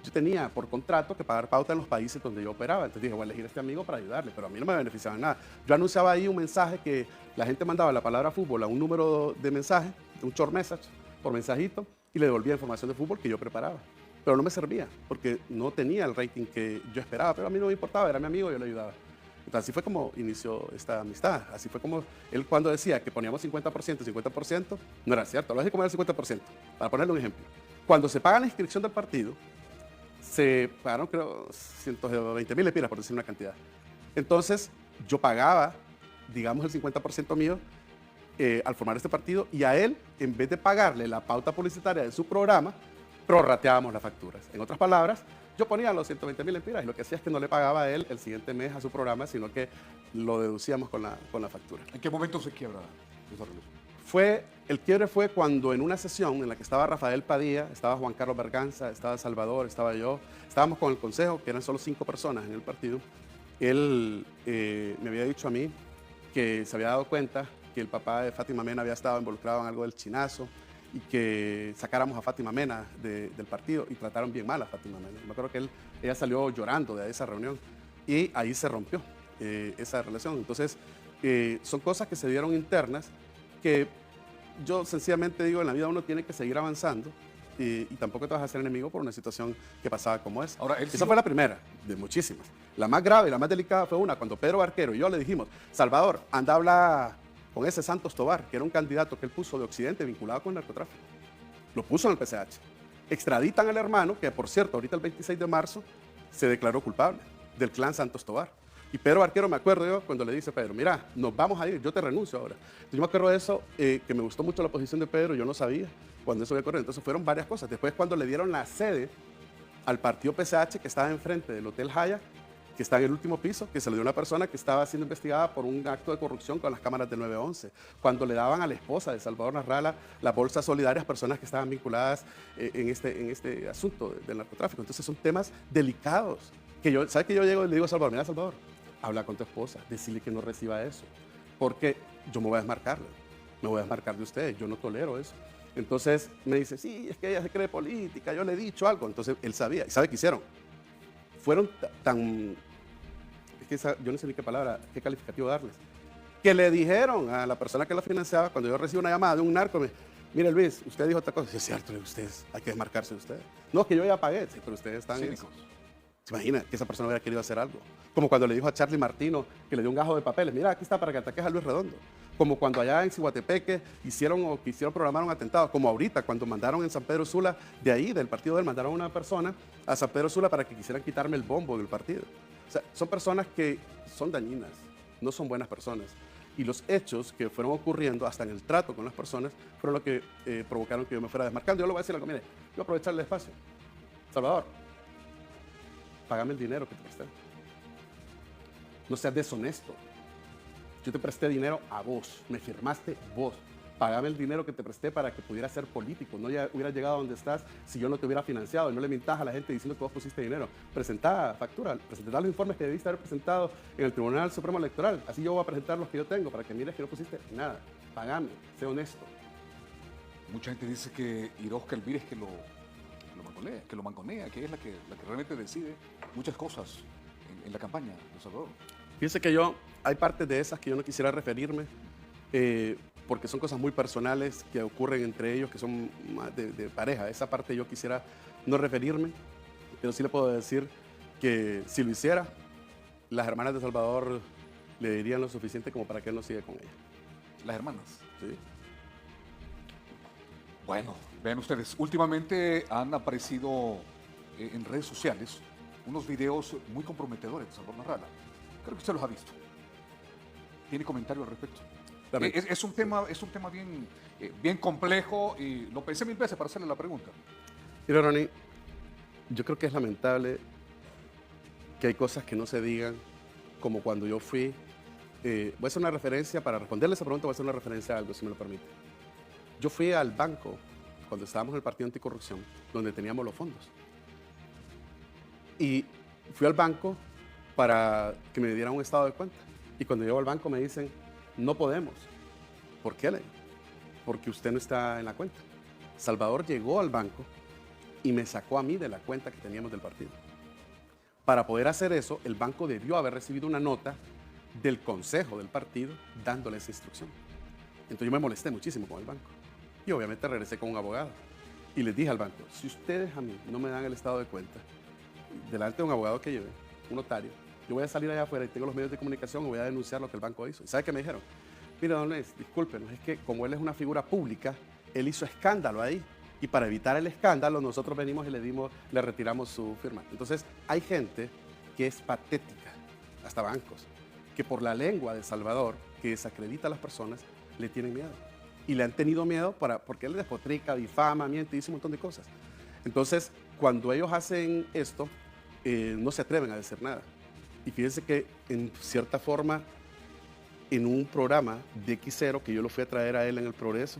Yo tenía por contrato que pagar pauta en los países donde yo operaba, entonces dije, voy a elegir a este amigo para ayudarle, pero a mí no me beneficiaba en nada. Yo anunciaba ahí un mensaje que la gente mandaba la palabra fútbol a un número de mensaje, un short message, por mensajito, y le devolvía información de fútbol que yo preparaba. Pero no me servía, porque no tenía el rating que yo esperaba, pero a mí no me importaba, era mi amigo y yo le ayudaba. Entonces así fue como inició esta amistad, así fue como él cuando decía que poníamos 50%, no era cierto, lo dejé como era el 50%, para ponerle un ejemplo. Cuando se paga la inscripción del partido, se pagaron creo 120,000 lempiras, por decir una cantidad. Entonces yo pagaba, digamos, el 50% mío al formar este partido, y a él, en vez de pagarle la pauta publicitaria de su programa, prorrateábamos las facturas. En otras palabras, yo ponía los 120,000 lempiras y lo que hacía es que no le pagaba a él el siguiente mes a su programa, sino que lo deducíamos con la factura. ¿En qué momento se quiebra esa relación? El quiebre fue cuando en una sesión en la que estaba Rafael Padilla, estaba Juan Carlos Berganza, estaba Salvador, estaba yo, estábamos con el consejo, que eran solo 5 personas en el partido. Él me había dicho a mí que se había dado cuenta que el papá de Fátima Mena había estado involucrado en algo del chinazo y que sacáramos a Fátima Mena del partido, y trataron bien mal a Fátima Mena. Me acuerdo que ella salió llorando de esa reunión y ahí se rompió esa relación. Entonces, son cosas que se dieron internas que yo sencillamente digo, en la vida uno tiene que seguir avanzando y tampoco te vas a hacer enemigo por una situación que pasaba como esa. Ahora, esa fue la primera de muchísimas. La más grave, la más delicada fue una cuando Pedro Barquero y yo le dijimos, Salvador, anda a hablar con ese Santos Tobar, que era un candidato que él puso de Occidente vinculado con el narcotráfico. Lo puso en el PSH. Extraditan al hermano, que por cierto, ahorita el 26 de marzo se declaró culpable del clan Santos Tobar. Y Pedro Barquero, me acuerdo yo, cuando le dice a Pedro, mira, nos vamos a ir, yo te renuncio ahora. Entonces, yo me acuerdo de eso, que me gustó mucho la posición de Pedro, yo no sabía cuando eso había ocurrido. Entonces fueron varias cosas. Después cuando le dieron la sede al partido PSH, que estaba enfrente del Hotel Hyatt, que está en el último piso, que se le dio a una persona que estaba siendo investigada por un acto de corrupción con las cámaras del 911. Cuando le daban a la esposa de Salvador Narrala las bolsas solidarias, personas que estaban vinculadas en este asunto del narcotráfico. Entonces son temas delicados. Que yo, ¿sabes que yo llego y le digo a Salvador, mira Salvador, habla con tu esposa, decirle que no reciba eso, porque yo me voy a desmarcarle, me voy a desmarcar de ustedes, yo no tolero eso. Entonces me dice, sí, es que ella se cree política, yo le he dicho algo. Entonces él sabía, ¿y sabe qué hicieron? Fueron tan, es que yo no sé ni qué palabra, qué calificativo darles, que le dijeron a la persona que la financiaba, cuando yo recibo una llamada de un narco, mire Luis, usted dijo otra cosa. Sí, es cierto, ustedes, hay que desmarcarse de ustedes. No, es que yo ya pagué, sí, pero ustedes están cínicos. ¿Se imagina que esa persona hubiera querido hacer algo? Como cuando le dijo a Charlie Martino que le dio un gajo de papeles, mira, aquí está para que ataques a Luis Redondo. Como cuando allá en Ciguatepeque quisieron programar un atentado, como ahorita cuando mandaron en San Pedro Sula, de ahí, del partido de él, mandaron a una persona a San Pedro Sula para que quisieran quitarme el bombo del partido. O sea, son personas que son dañinas, no son buenas personas. Y los hechos que fueron ocurriendo, hasta en el trato con las personas, fueron lo que provocaron que yo me fuera desmarcando. Yo le voy a decir algo, mire, yo voy a aprovechar el espacio. Salvador, págame el dinero que te presté. No seas deshonesto. Yo te presté dinero a vos, me firmaste vos. Págame el dinero que te presté para que pudiera ser político. No hubiera llegado a donde estás si yo no te hubiera financiado. Y no le mintas a la gente diciendo que vos pusiste dinero. Presentá factura, presentá los informes que debiste haber presentado en el Tribunal Supremo Electoral. Así yo voy a presentar los que yo tengo para que mires que no pusiste nada. Págame, sé honesto. Mucha gente dice que Irosca Elvira es que lo mangonea, que es la que realmente decide muchas cosas en la campaña de Salvador. Fíjese que hay partes de esas que yo no quisiera referirme, porque son cosas muy personales que ocurren entre ellos, que son más de pareja. Esa parte yo quisiera no referirme, pero sí le puedo decir que si lo hiciera, las hermanas de Salvador le dirían lo suficiente como para que él no siga con ella. Las hermanas. Sí. Bueno, vean ustedes, últimamente han aparecido en redes sociales unos videos muy comprometedores de Salvador Narrala. Creo que usted los ha visto. ¿Tiene comentario al respecto? Es un tema bien complejo y lo pensé 1000 veces para hacerle la pregunta. Mira, Ronnie, yo creo que es lamentable que hay cosas que no se digan, como cuando yo fui. Voy a hacer una referencia, para responderle esa pregunta voy a hacer una referencia a algo, si me lo permite. Yo fui al banco cuando estábamos en el Partido Anticorrupción, donde teníamos los fondos. Y fui al banco para que me dieran un estado de cuenta. Y cuando llego al banco me dicen, no podemos. ¿Por qué? Porque usted no está en la cuenta. Salvador llegó al banco y me sacó a mí de la cuenta que teníamos del partido. Para poder hacer eso, el banco debió haber recibido una nota del consejo del partido dándole esa instrucción. Entonces yo me molesté muchísimo con el banco. Y obviamente regresé con un abogado. Y les dije al banco, si ustedes a mí no me dan el estado de cuenta, delante de un abogado que lleve, un notario, yo voy a salir allá afuera y tengo los medios de comunicación y voy a denunciar lo que el banco hizo. ¿Y sabe qué me dijeron? Mire, don Luis, discúlpenos, es que como él es una figura pública, él hizo escándalo ahí. Y para evitar el escándalo, nosotros venimos y le retiramos su firma. Entonces, hay gente que es patética, hasta bancos, que por la lengua de Salvador, que desacredita a las personas, le tienen miedo. Y le han tenido miedo porque él despotrica, difama, miente, dice un montón de cosas. Entonces, cuando ellos hacen esto, no se atreven a decir nada. Y fíjense que, en cierta forma, en un programa de X0, que yo lo fui a traer a él en El Progreso,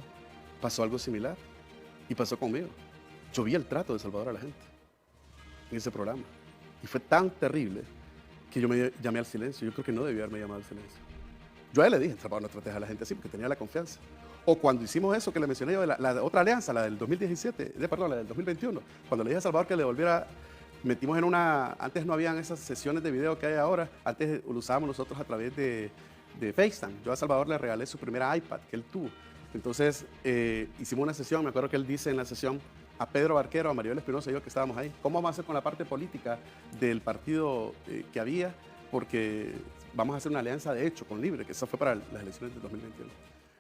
pasó algo similar. Y pasó conmigo. Yo vi el trato de Salvador a la gente en ese programa. Y fue tan terrible que yo me llamé al silencio. Yo creo que no debía haberme llamado al silencio. Yo a él le dije, Salvador, no trates a la gente así porque tenía la confianza. O cuando hicimos eso que le mencioné yo de la otra alianza, la del 2017, la del 2021, cuando le dije a Salvador que le devolviera, metimos en antes no habían esas sesiones de video que hay ahora, antes lo usábamos nosotros a través de FaceTime. Yo a Salvador le regalé su primera iPad que él tuvo. Entonces hicimos una sesión, me acuerdo que él dice en la sesión a Pedro Barquero, a Maribel Espinosa y yo que estábamos ahí, ¿cómo vamos a hacer con la parte política del partido que había? Porque vamos a hacer una alianza de hecho con Libre, que eso fue para las elecciones del 2021.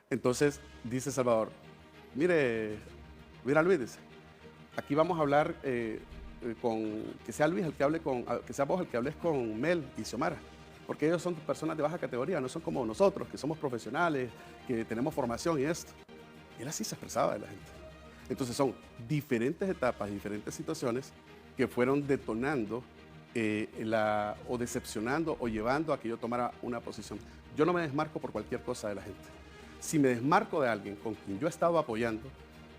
Entonces dice Salvador, mira Luis, dice, aquí vamos a hablar que sea Luis el que hable que sea vos el que hables con Mel y Xiomara, porque ellos son personas de baja categoría, no son como nosotros, que somos profesionales, que tenemos formación y esto. Él así se expresaba de la gente. Entonces son diferentes etapas, diferentes situaciones que fueron detonando o decepcionando o llevando a que yo tomara una posición. Yo no me desmarco por cualquier cosa de la gente. Si me desmarco de alguien con quien yo he estado apoyando,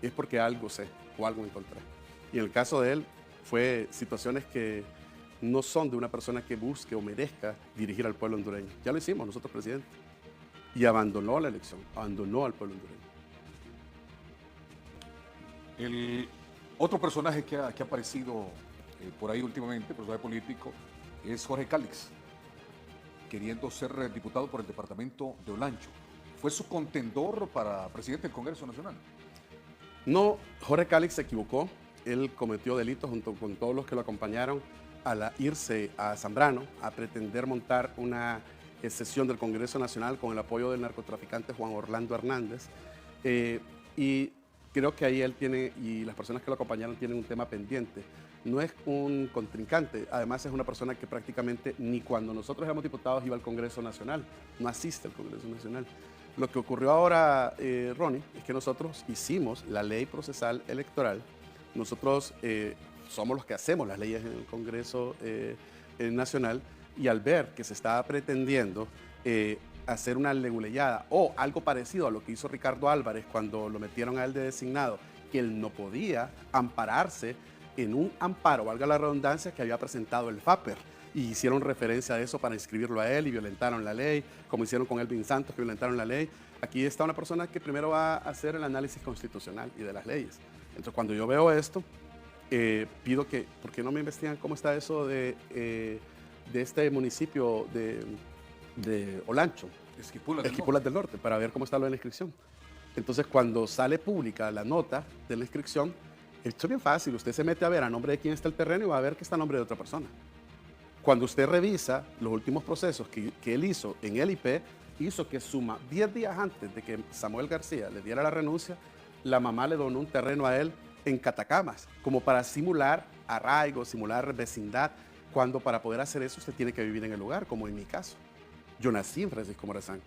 es porque algo sé o algo encontré. Y en el caso de él, fue situaciones que no son de una persona que busque o merezca dirigir al pueblo hondureño. Ya lo hicimos nosotros, presidente. Y abandonó la elección, abandonó al pueblo hondureño. El otro personaje que ha aparecido por ahí últimamente, personaje político, es Jorge Cálix, queriendo ser diputado por el departamento de Olancho. ¿Fue su contendor para presidente del Congreso Nacional? No, Jorge Cálix se equivocó. Él cometió delitos junto con todos los que lo acompañaron al irse a Zambrano a pretender montar una sesión del Congreso Nacional con el apoyo del narcotraficante Juan Orlando Hernández. Y creo que ahí él tiene, y las personas que lo acompañaron tienen un tema pendiente. No es un contrincante, además es una persona que prácticamente ni cuando nosotros éramos diputados iba al Congreso Nacional, no asiste al Congreso Nacional. Lo que ocurrió ahora, Ronnie, es que nosotros hicimos la ley procesal electoral. Nosotros somos los que hacemos las leyes en el Congreso Nacional, y al ver que se estaba pretendiendo hacer una leguleyada o algo parecido a lo que hizo Ricardo Álvarez cuando lo metieron a él de designado, que él no podía ampararse en un amparo, valga la redundancia, que había presentado el FAPER, y hicieron referencia a eso para inscribirlo a él y violentaron la ley, como hicieron con Elvin Santos, que violentaron la ley. Aquí está una persona que primero va a hacer el análisis constitucional y de las leyes. Entonces, cuando yo veo esto, pido que, ¿por qué no me investigan cómo está eso de este municipio de Olancho? Esquipulas del Norte, para ver cómo está lo de la inscripción. Entonces, cuando sale pública la nota de la inscripción, esto es bien fácil. Usted se mete a ver a nombre de quién está el terreno y va a ver que está a nombre de otra persona. Cuando usted revisa los últimos procesos que él hizo en el IP, hizo que 10 días antes de que Samuel García le diera la renuncia, la mamá le donó un terreno a él en Catacamas, como para simular arraigo, simular vecindad, cuando para poder hacer eso usted tiene que vivir en el lugar, como en mi caso. Yo nací en Francisco Morazán,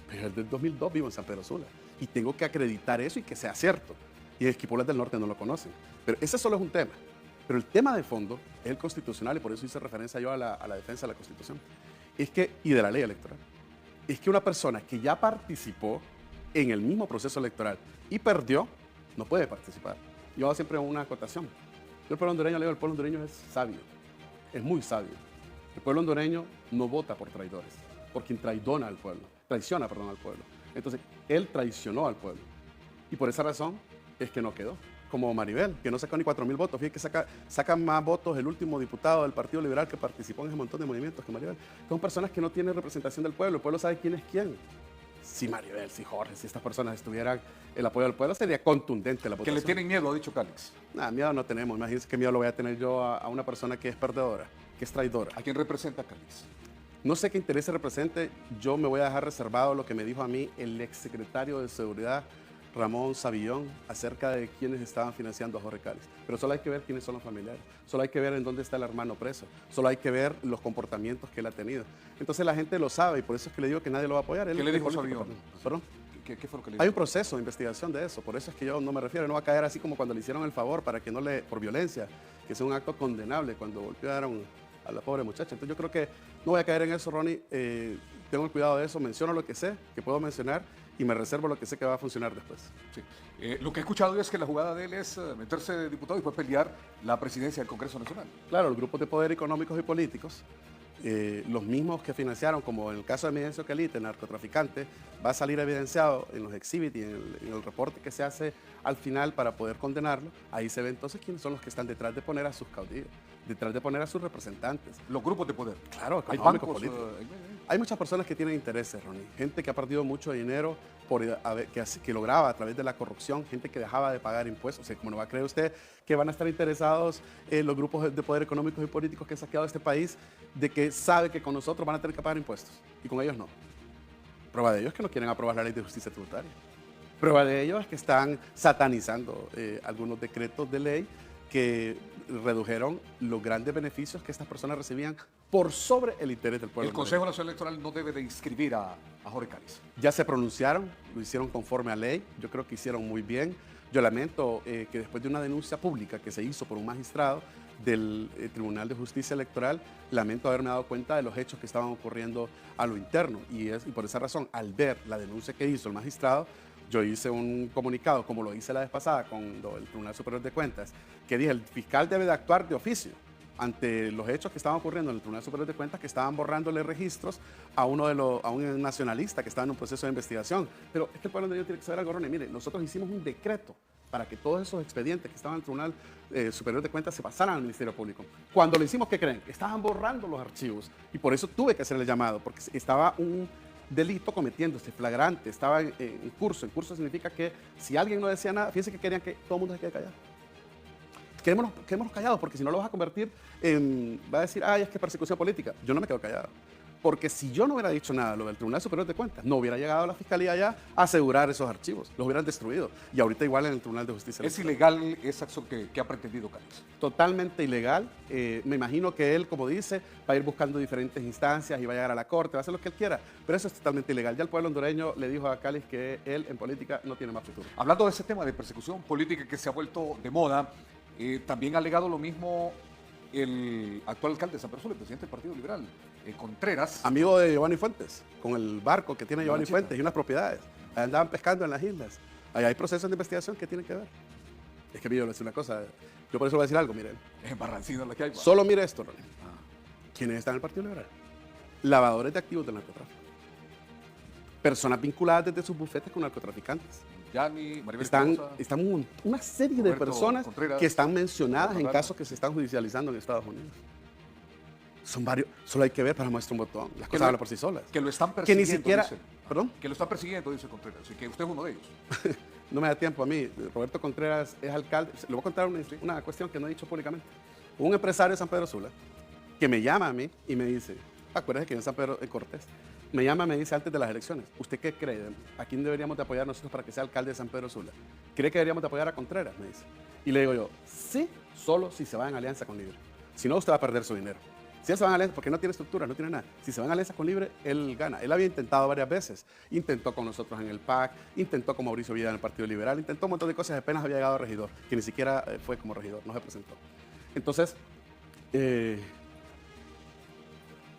pero desde el 2002 vivo en San Pedro Sula, y tengo que acreditar eso y que sea cierto. Y en Esquipulas del Norte no lo conocen. Pero ese solo es un tema. Pero el tema de fondo es el constitucional, y por eso hice referencia yo a la defensa de la Constitución, y de la ley electoral. Es que una persona que ya participó en el mismo proceso electoral y perdió, no puede participar. Yo hago siempre una acotación. Yo al pueblo hondureño le digo, el pueblo hondureño es sabio, es muy sabio. El pueblo hondureño no vota por traidores, por quien traiciona al pueblo. Entonces, él traicionó al pueblo. Y por esa razón es que no quedó. Como Maribel, que no sacó ni 4,000 votos. Fíjate que saca más votos el último diputado del Partido Liberal que participó en ese montón de movimientos que Maribel. Son personas que no tienen representación del pueblo. El pueblo sabe quién es quién. Si Maribel, si Jorge, si estas personas estuvieran el apoyo del pueblo, sería contundente la votación. Que le tienen miedo, ha dicho Cálix. Nada, miedo no tenemos. Imagínense qué miedo lo voy a tener yo a una persona que es perdedora, que es traidora. ¿A quién representa Cálix? No sé qué interés represente. Yo me voy a dejar reservado lo que me dijo a mí el exsecretario de Seguridad, Ramón Savillón, acerca de quiénes estaban financiando a Jorge Cálix. Pero solo hay que ver quiénes son los familiares, solo hay que ver en dónde está el hermano preso, solo hay que ver los comportamientos que él ha tenido. Entonces la gente lo sabe, y por eso es que le digo que nadie lo va a apoyar. ¿Qué le dijo Savillón? ¿Perdón? ¿Qué fue lo que le dijo? Hay un proceso de investigación de eso, por eso es que yo no me refiero, no va a caer así como cuando le hicieron el favor para que no por violencia, que es un acto condenable cuando golpearon a la pobre muchacha. Entonces yo creo que no voy a caer en eso, Ronnie. Tengo el cuidado de eso, menciono lo que sé, que puedo mencionar, y me reservo lo que sé que va a funcionar después. Sí. Lo que he escuchado es que la jugada de él es meterse de diputado y después pelear la presidencia del Congreso Nacional. Claro, los grupos de poder económicos y políticos, los mismos que financiaron, como en el caso de Evidencio Calite, el narcotraficante, va a salir evidenciado en los exhibits y en el reporte que se hace al final para poder condenarlo. Ahí se ve entonces quiénes son los que están detrás de poner a sus caudillos, detrás de poner a sus representantes. Los grupos de poder. Claro, hay económicos, bancos, políticos. Hay muchas personas que tienen intereses, Ronnie. Gente que ha perdido mucho dinero que lograba a través de la corrupción, gente que dejaba de pagar impuestos. O sea, ¿cómo no va a creer usted que van a estar interesados los grupos de poder económicos y políticos que han saqueado este país, de que sabe que con nosotros van a tener que pagar impuestos y con ellos no? Prueba de ello es que no quieren aprobar la ley de justicia tributaria. Prueba de ello es que están satanizando algunos decretos de ley que redujeron los grandes beneficios que estas personas recibían por sobre el interés del pueblo. El Consejo Nacional Electoral no debe de inscribir a Jorge Cáliz. Ya se pronunciaron, lo hicieron conforme a ley, yo creo que hicieron muy bien. Yo lamento que después de una denuncia pública que se hizo por un magistrado del Tribunal de Justicia Electoral, lamento haberme dado cuenta de los hechos que estaban ocurriendo a lo interno. Y por esa razón, al ver la denuncia que hizo el magistrado, yo hice un comunicado, como lo hice la vez pasada con el Tribunal Superior de Cuentas, que dije, el fiscal debe de actuar de oficio ante los hechos que estaban ocurriendo en el Tribunal Superior de Cuentas, que estaban borrándole registros a un nacionalista que estaba en un proceso de investigación. Pero es que el pueblo de Dios tiene que saber algo, Ronnie. Mire, nosotros hicimos un decreto para que todos esos expedientes que estaban en el Tribunal Superior de Cuentas se pasaran al Ministerio Público. Cuando lo hicimos, ¿qué creen? Estaban borrando los archivos y por eso tuve que hacer el llamado, porque estaba un delito cometiéndose, flagrante, estaba en curso. En curso significa que si alguien no decía nada, fíjense que querían que todo el mundo se quede callado. Quedémonos callados, porque si no lo vas a convertir en, va a decir, ay, es que es persecución política. Yo no me quedo callado. Porque si yo no hubiera dicho nada, lo del Tribunal Superior de Cuentas, no hubiera llegado a la Fiscalía ya a asegurar esos archivos, los hubieran destruido. Y ahorita igual en el Tribunal de Justicia. ¿Es ilegal esa acción que ha pretendido Cáliz? Totalmente ilegal. Me imagino que él, como dice, va a ir buscando diferentes instancias y va a llegar a la corte, va a hacer lo que él quiera, pero eso es totalmente ilegal. Ya el pueblo hondureño le dijo a Cáliz que él en política no tiene más futuro. Hablando de ese tema de persecución política que se ha vuelto de moda, también ha alegado lo mismo el actual alcalde de San Pedro Sula, el presidente del Partido Liberal, Contreras. Amigo de Giovanni Fuentes, con el barco que tiene Giovanni Fuentes y unas propiedades. Ahí andaban pescando en las islas. Ahí hay procesos de investigación que tienen que ver. Es que, mire, yo le voy a decir una cosa. Yo por eso voy a decir algo, miren. Es en Barrancino la que hay. Solo mire esto, Ronnie. ¿Quiénes están en el Partido Liberal? Lavadores de activos del narcotráfico. Personas vinculadas desde sus bufetes con narcotraficantes. Yani, Maribel Están Espinosa, una serie de Roberto personas Contreras, que están mencionadas en Roberto casos que se están judicializando en Estados Unidos. Son varios, solo hay que ver para muestra un botón. Las cosas hablan por sí solas. que lo están Que persiguiendo. ni siquiera, dice. perdón, Que lo están persiguiendo, dice Contreras. Y que usted es uno de ellos. no me da tiempo a mí. Roberto Contreras es alcalde. Le voy a contar una cuestión que no he dicho públicamente. Un empresario de San Pedro Sula que me llama a mí y me dice, acuérdese que en San Pedro Cortés, me llama y me dice antes de las elecciones, ¿usted qué cree? ¿A quién deberíamos de apoyar nosotros para que sea alcalde de San Pedro Sula? ¿Cree que deberíamos de apoyar a Contreras? Me dice. Y le digo yo, sí, solo si se va en alianza con Libre. Si no, usted va a perder su dinero. Si él se va en alianza, porque no tiene estructura, no tiene nada. Si se va en alianza con Libre, él gana. Él había intentado varias veces. Intentó con nosotros en el PAC, intentó con Mauricio Villa en el Partido Liberal, intentó un montón de cosas, apenas había llegado a regidor, que ni siquiera fue como regidor, no se presentó. Entonces,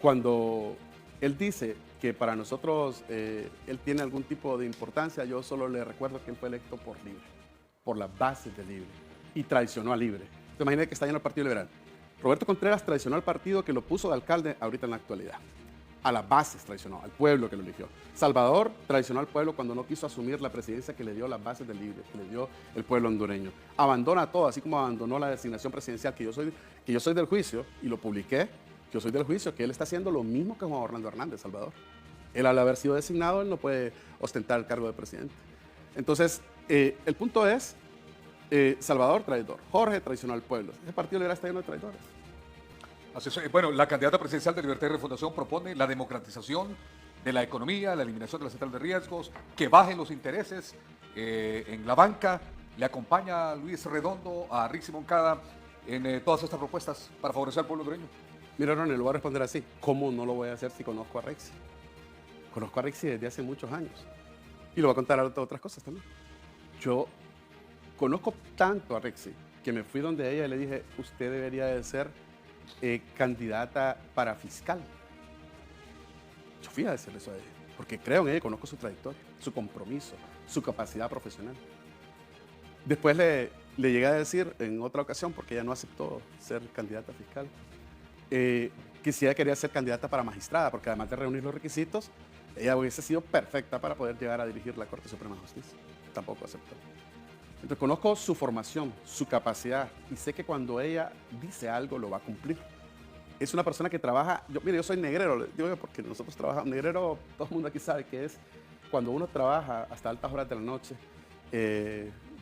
cuando él dice que para nosotros él tiene algún tipo de importancia, yo solo le recuerdo que él fue electo por Libre, por las bases de Libre, y traicionó a Libre. ¿Te imaginas que está lleno el Partido Liberal? Roberto Contreras traicionó al partido que lo puso de alcalde ahorita en la actualidad. A las bases traicionó, al pueblo que lo eligió. Salvador traicionó al pueblo cuando no quiso asumir la presidencia que le dio las bases del Libre, que le dio el pueblo hondureño. Abandona todo, así como abandonó la designación presidencial, que yo soy del juicio, y lo publiqué, yo soy del juicio, que él está haciendo lo mismo que Juan Orlando Hernández, Salvador. Él, al haber sido designado, él no puede ostentar el cargo de presidente. Entonces, el punto es, Salvador traidor, Jorge traicionó al pueblo. Ese partido Liberal está lleno de traidores. Así es. Bueno, la candidata presidencial de Libertad y Refundación propone la democratización de la economía, la eliminación de la central de riesgos, que bajen los intereses en la banca. Le acompaña Luis Redondo, a Rixi Moncada en todas estas propuestas para favorecer al pueblo hondureño. Mira, Ronnie, lo voy a responder así. ¿Cómo no lo voy a hacer si conozco a Rixi? Conozco a Rixi desde hace muchos años. Y lo voy a contar otras cosas también. Yo conozco tanto a Rixi que me fui donde ella y le dije, usted debería de ser candidata para fiscal. Yo fui a decirle eso a ella, porque creo en ella, conozco su trayectoria, su compromiso, su capacidad profesional. Después le llegué a decir en otra ocasión, porque ella no aceptó ser candidata fiscal, que si ella quería ser candidata para magistrada, porque además de reunir los requisitos, ella hubiese sido perfecta para poder llegar a dirigir la Corte Suprema de Justicia. Tampoco aceptó. Entonces conozco su formación, su capacidad, y sé que cuando ella dice algo lo va a cumplir. Es una persona que trabaja, mire, yo soy negrero, digo porque nosotros trabajamos, negrero, todo el mundo aquí sabe que es cuando uno trabaja hasta altas horas de la noche,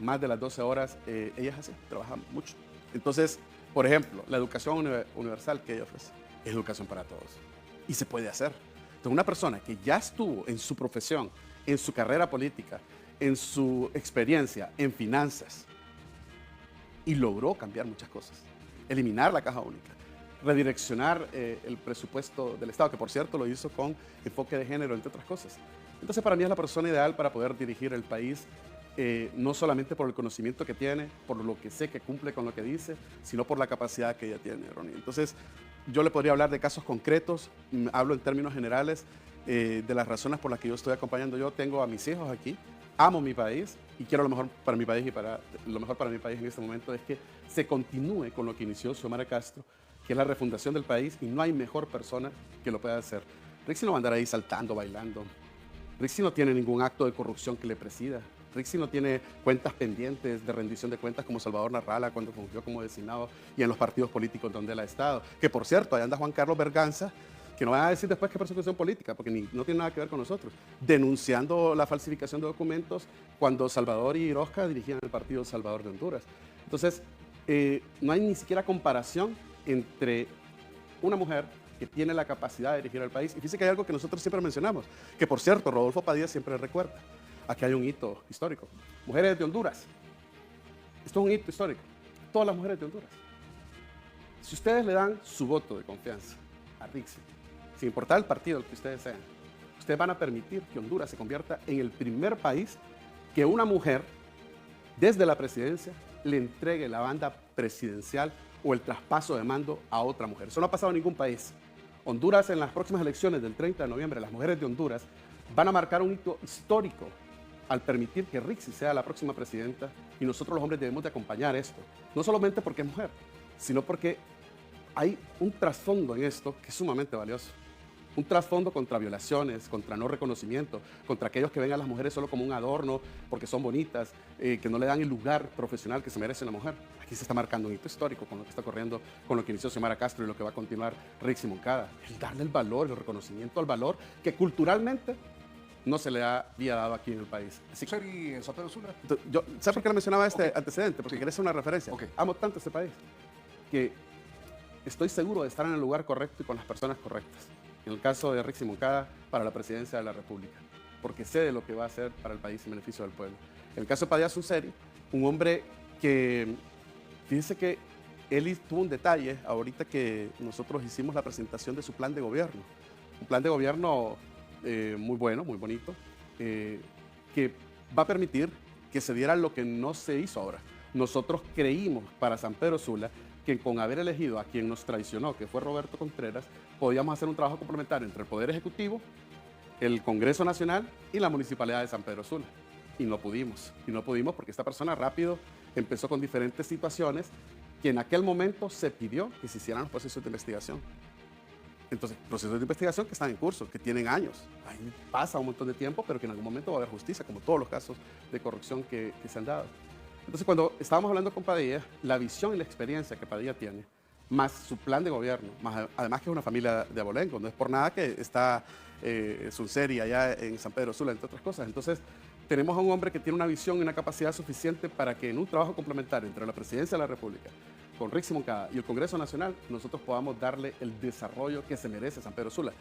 más de las 12 horas, ella es así, trabaja mucho. Entonces, por ejemplo, la educación universal que ella ofrece es educación para todos, y se puede hacer. Entonces, una persona que ya estuvo en su profesión, en su carrera política, en su experiencia en finanzas, y logró cambiar muchas cosas. Eliminar la caja única, redireccionar el presupuesto del Estado, que por cierto lo hizo con enfoque de género, entre otras cosas. Entonces para mí es la persona ideal para poder dirigir el país, no solamente por el conocimiento que tiene, por lo que sé que cumple con lo que dice, sino por la capacidad que ella tiene, Ronnie. Entonces yo le podría hablar de casos concretos, hablo en términos generales, de las razones por las que yo estoy acompañando. Yo tengo a mis hijos aquí, amo mi país y quiero lo mejor para mi país, y lo mejor para mi país en este momento es que se continúe con lo que inició Xiomara Castro, que es la refundación del país, y no hay mejor persona que lo pueda hacer. Rixi no va a andar ahí saltando, bailando. Rixi no tiene ningún acto de corrupción que le presida. Rixi no tiene cuentas pendientes de rendición de cuentas como Salvador Narrala cuando fungió como designado y en los partidos políticos donde él ha estado. Que por cierto, ahí anda Juan Carlos Berganza, que no van a decir después que es persecución política, porque no tiene nada que ver con nosotros, denunciando la falsificación de documentos cuando Salvador y Orozca dirigían el Partido Salvador de Honduras. Entonces, no hay ni siquiera comparación entre una mujer que tiene la capacidad de dirigir al país. Y fíjese que hay algo que nosotros siempre mencionamos, que por cierto, Rodolfo Padilla siempre recuerda. Aquí hay un hito histórico. Mujeres de Honduras. Esto es un hito histórico. Todas las mujeres de Honduras. Si ustedes le dan su voto de confianza a Rixi, sin importar el partido al que ustedes sean, ustedes van a permitir que Honduras se convierta en el primer país que una mujer, desde la presidencia, le entregue la banda presidencial o el traspaso de mando a otra mujer. Eso no ha pasado en ningún país. Honduras, en las próximas elecciones del 30 de noviembre, las mujeres de Honduras van a marcar un hito histórico al permitir que Rixi sea la próxima presidenta, y nosotros los hombres debemos de acompañar esto. No solamente porque es mujer, sino porque hay un trasfondo en esto que es sumamente valioso. Un trasfondo contra violaciones, contra no reconocimiento, contra aquellos que ven a las mujeres solo como un adorno porque son bonitas, que no le dan el lugar profesional que se merece una mujer. Aquí se está marcando un hito histórico con lo que está corriendo, con lo que inició Xiomara Castro y lo que va a continuar Rixi Moncada. El darle el valor, el reconocimiento al valor que culturalmente no se le había dado aquí en el país. Así que en San Pedro Sula. ¿Sabes por qué le mencionaba este antecedente? Porque quería hacer una referencia. Okay. Amo tanto este país que estoy seguro de estar en el lugar correcto y con las personas correctas. En el caso de Rixi Moncada, para la presidencia de la República, porque sé de lo que va a hacer para el país en beneficio del pueblo. En el caso de Padilla Sunseri, un hombre que, fíjese que él tuvo un detalle ahorita que nosotros hicimos la presentación de su plan de gobierno. Un plan de gobierno muy bueno, muy bonito, que va a permitir que se diera lo que no se hizo ahora. Nosotros creímos para San Pedro Sula que con haber elegido a quien nos traicionó, que fue Roberto Contreras, podíamos hacer un trabajo complementario entre el Poder Ejecutivo, el Congreso Nacional y la Municipalidad de San Pedro Sula. Y no pudimos. Y no pudimos porque esta persona rápido empezó con diferentes situaciones que en aquel momento se pidió que se hicieran los procesos de investigación. Entonces, procesos de investigación que están en curso, que tienen años. Ahí pasa un montón de tiempo, pero que en algún momento va a haber justicia, como todos los casos de corrupción que se han dado. Entonces, cuando estábamos hablando con Padilla, la visión y la experiencia que Padilla tiene, más su plan de gobierno, más además que es una familia de abolengo, no es por nada que está Sunseri allá en San Pedro Sula, entre otras cosas. Entonces, tenemos a un hombre que tiene una visión y una capacidad suficiente para que en un trabajo complementario entre la Presidencia de la República, con Rixi Moncada y el Congreso Nacional, nosotros podamos darle el desarrollo que se merece San Pedro Sula.